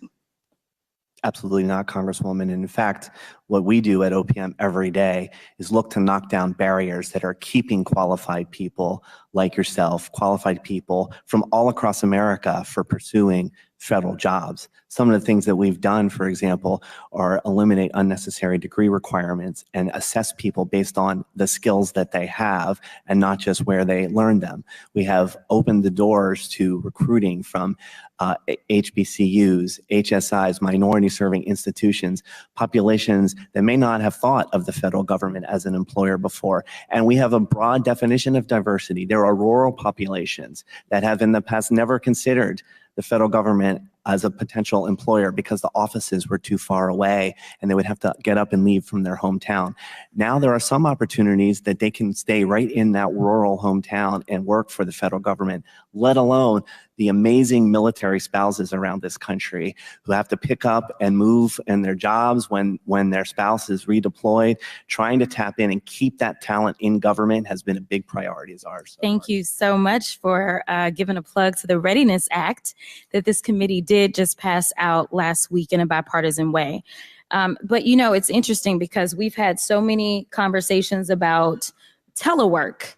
Absolutely not, Congresswoman. And in fact, what we do at OPM every day is look to knock down barriers that are keeping qualified people like yourself, qualified people from all across America for pursuing federal jobs. Some of the things that we've done, for example, are eliminate unnecessary degree requirements and assess people based on the skills that they have and not just where they learned them. We have opened the doors to recruiting from HBCUs, HSIs, minority-serving institutions, populations that may not have thought of the federal government as an employer before. And we have a broad definition of diversity. There are rural populations that have in the past never considered the federal government as a potential employer because the offices were too far away and they would have to get up and leave from their hometown. Now there are some opportunities that they can stay right in that rural hometown and work for the federal government, let alone the amazing military spouses around this country who have to pick up and move in their jobs when their spouse is redeployed. Trying to tap in and keep that talent in government has been a big priority of ours. Thank you so much for giving a plug to the Readiness Act that this committee did did just pass out last week in a bipartisan way. But, you know, it's interesting because we've had so many conversations about telework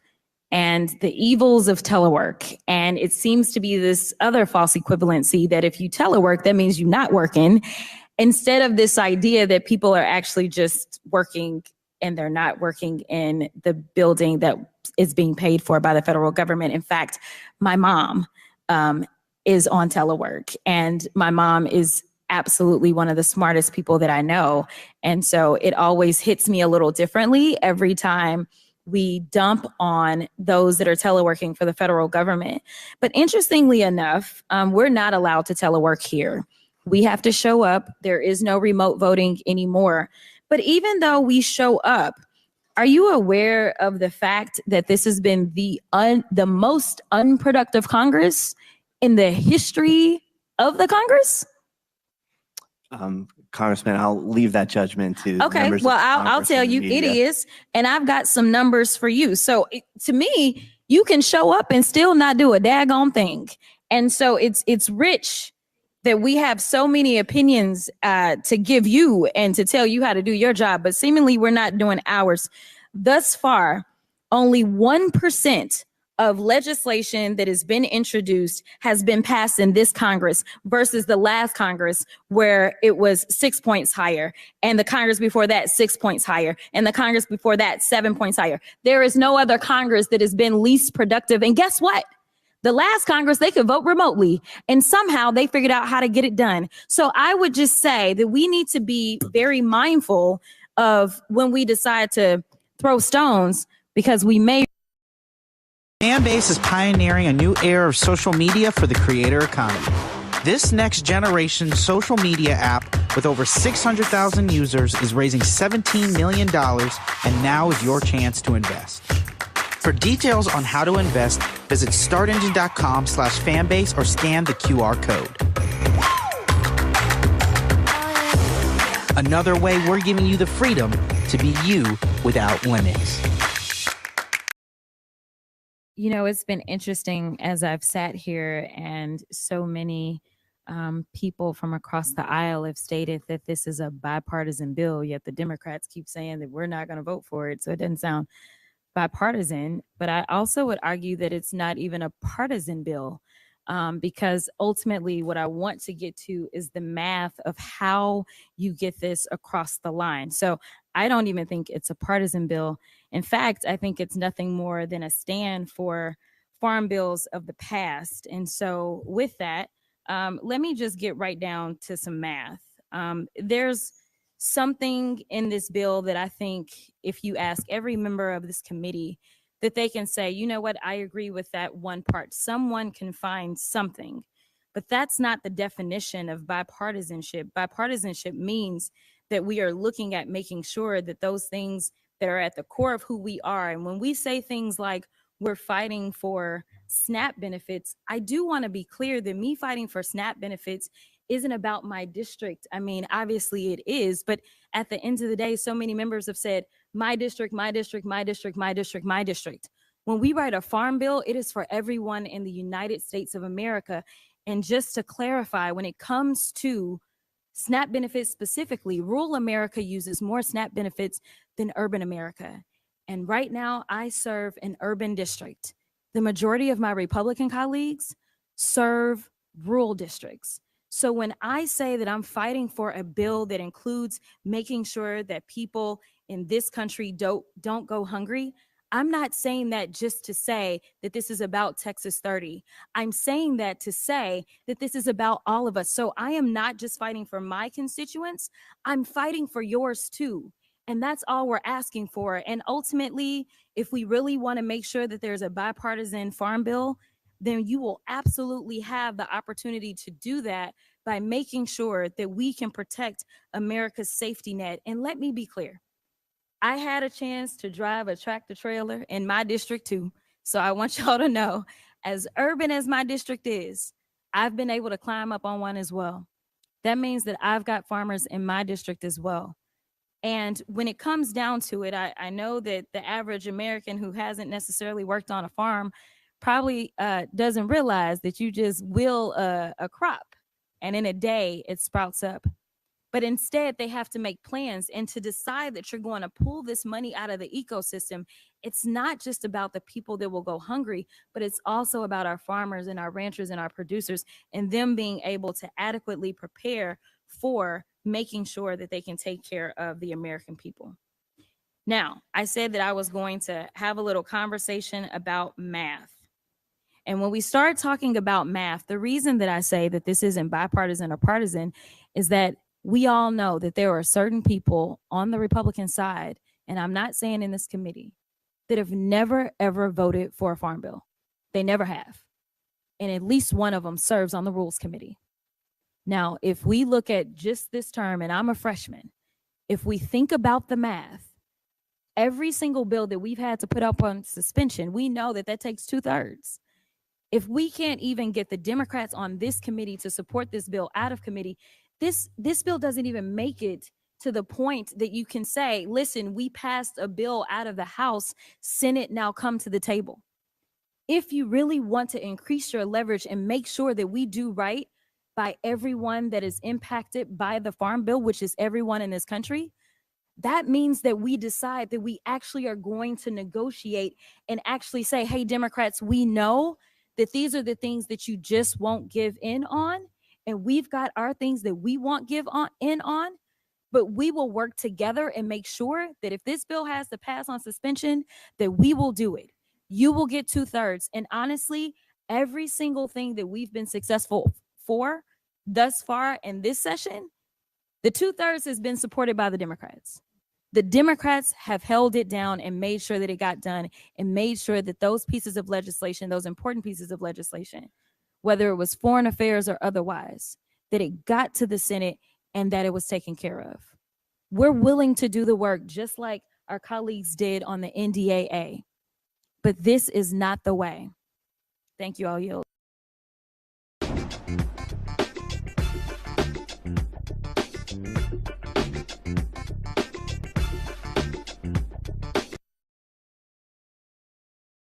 and the evils of telework. And it seems to be this other false equivalency that if you telework, that means you're not working, instead of this idea that people are actually just working and they're not working in the building that is being paid for by the federal government. In fact, my mom is on telework, and my mom is absolutely one of the smartest people that I know. And so it always hits me a little differently every time we dump on those that are teleworking for the federal government. But interestingly enough, we're not allowed to telework here. We have to show up. There is no remote voting anymore. But even though we show up, are you aware of the fact that this has been the most unproductive Congress in the history of the Congress? Congressman, I'll leave that judgment to Okay, members well, of I'll Congress tell and the you it media. is, and I've got some numbers for you. So to me, you can show up and still not do a daggone thing. And so it's rich that we have so many opinions to give you and to tell you how to do your job, but seemingly we're not doing ours. Thus far, only 1% of legislation that has been introduced has been passed in this Congress versus the last Congress where it was 6 points higher, and the Congress before that 6 points higher, and the Congress before that 7 points higher. There is no other Congress that has been least productive. And guess what? The last Congress, they could vote remotely, and somehow they figured out how to get it done. So I would just say that we need to be very mindful of when we decide to throw stones, because we may. Fanbase is pioneering a new era of social media for the creator economy. This next generation social media app with over 600,000 users is raising $17 million, and now is your chance to invest. For details on how to invest, visit startengine.com/fanbase or scan the QR code. Another way we're giving you the freedom to be you without limits. You know, it's been interesting as I've sat here, and so many people from across the aisle have stated that this is a bipartisan bill, yet the Democrats keep saying that we're not going to vote for it. So it doesn't sound bipartisan. But I also would argue that it's not even a partisan bill, because ultimately what I want to get to is the math of how you get this across the line. So I don't even think it's a partisan bill. In fact, I think it's nothing more than a stand for farm bills of the past. And so with that, let me just get right down to some math. There's something in this bill that I think if you ask every member of this committee, that they can say, you know what, I agree with that one part. Someone can find something, but that's not the definition of bipartisanship. Bipartisanship means that we are looking at making sure that those things that are at the core of who we are. And when we say things like we're fighting for SNAP benefits, I do want to be clear that me fighting for SNAP benefits isn't about my district. I mean, obviously it is, but at the end of the day, so many members have said, my district, my district, my district, my district, my district. When we write a farm bill, it is for everyone in the United States of America. And just to clarify, when it comes to SNAP benefits specifically, rural America uses more SNAP benefits than urban America. And right now, I serve an urban district. The majority of my Republican colleagues serve rural districts. So when I say that I'm fighting for a bill that includes making sure that people in this country don't go hungry, I'm not saying that just to say that this is about Texas 30. I'm saying that to say that this is about all of us. So I am not just fighting for my constituents, I'm fighting for yours too. And that's all we're asking for. And ultimately, if we really want to make sure that there's a bipartisan farm bill, then you will absolutely have the opportunity to do that by making sure that we can protect America's safety net. And let me be clear, I had a chance to drive a tractor trailer in my district too. So I want y'all to know, as urban as my district is, I've been able to climb up on one as well. That means that I've got farmers in my district as well. And when it comes down to it, I know that the average American who hasn't necessarily worked on a farm probably doesn't realize that you just will a crop and in a day it sprouts up. But instead, they have to make plans, and to decide that you're going to pull this money out of the ecosystem, it's not just about the people that will go hungry, but it's also about our farmers and our ranchers and our producers, and them being able to adequately prepare for making sure that they can take care of the American people. Now, I said that I was going to have a little conversation about math. And when we start talking about math, the reason that I say that this isn't bipartisan or partisan is that we all know that there are certain people on the Republican side, and I'm not saying in this committee, that have never, ever voted for a farm bill. They never have. And at least one of them serves on the Rules Committee. Now, if we look at just this term, and I'm a freshman, if we think about the math, every single bill that we've had to put up on suspension, we know that that takes 2/3. If we can't even get the Democrats on this committee to support this bill out of committee, this bill doesn't even make it to the point that you can say, listen, we passed a bill out of the House, Senate, now come to the table. If you really want to increase your leverage and make sure that we do right by everyone that is impacted by the Farm Bill, which is everyone in this country, that means that we decide that we actually are going to negotiate and actually say, hey, Democrats, we know that these are the things that you just won't give in on. And we've got our things that we won't give in on, but we will work together and make sure that if this bill has to pass on suspension, that we will do it. You will get 2/3. And honestly, every single thing that we've been successful for thus far in this session, the 2/3 has been supported by the Democrats. The Democrats have held it down and made sure that it got done, and made sure that those pieces of legislation, those important pieces of legislation, whether it was foreign affairs or otherwise, that it got to the Senate and that it was taken care of. We're willing to do the work just like our colleagues did on the NDAA, but this is not the way. Thank you, all yield.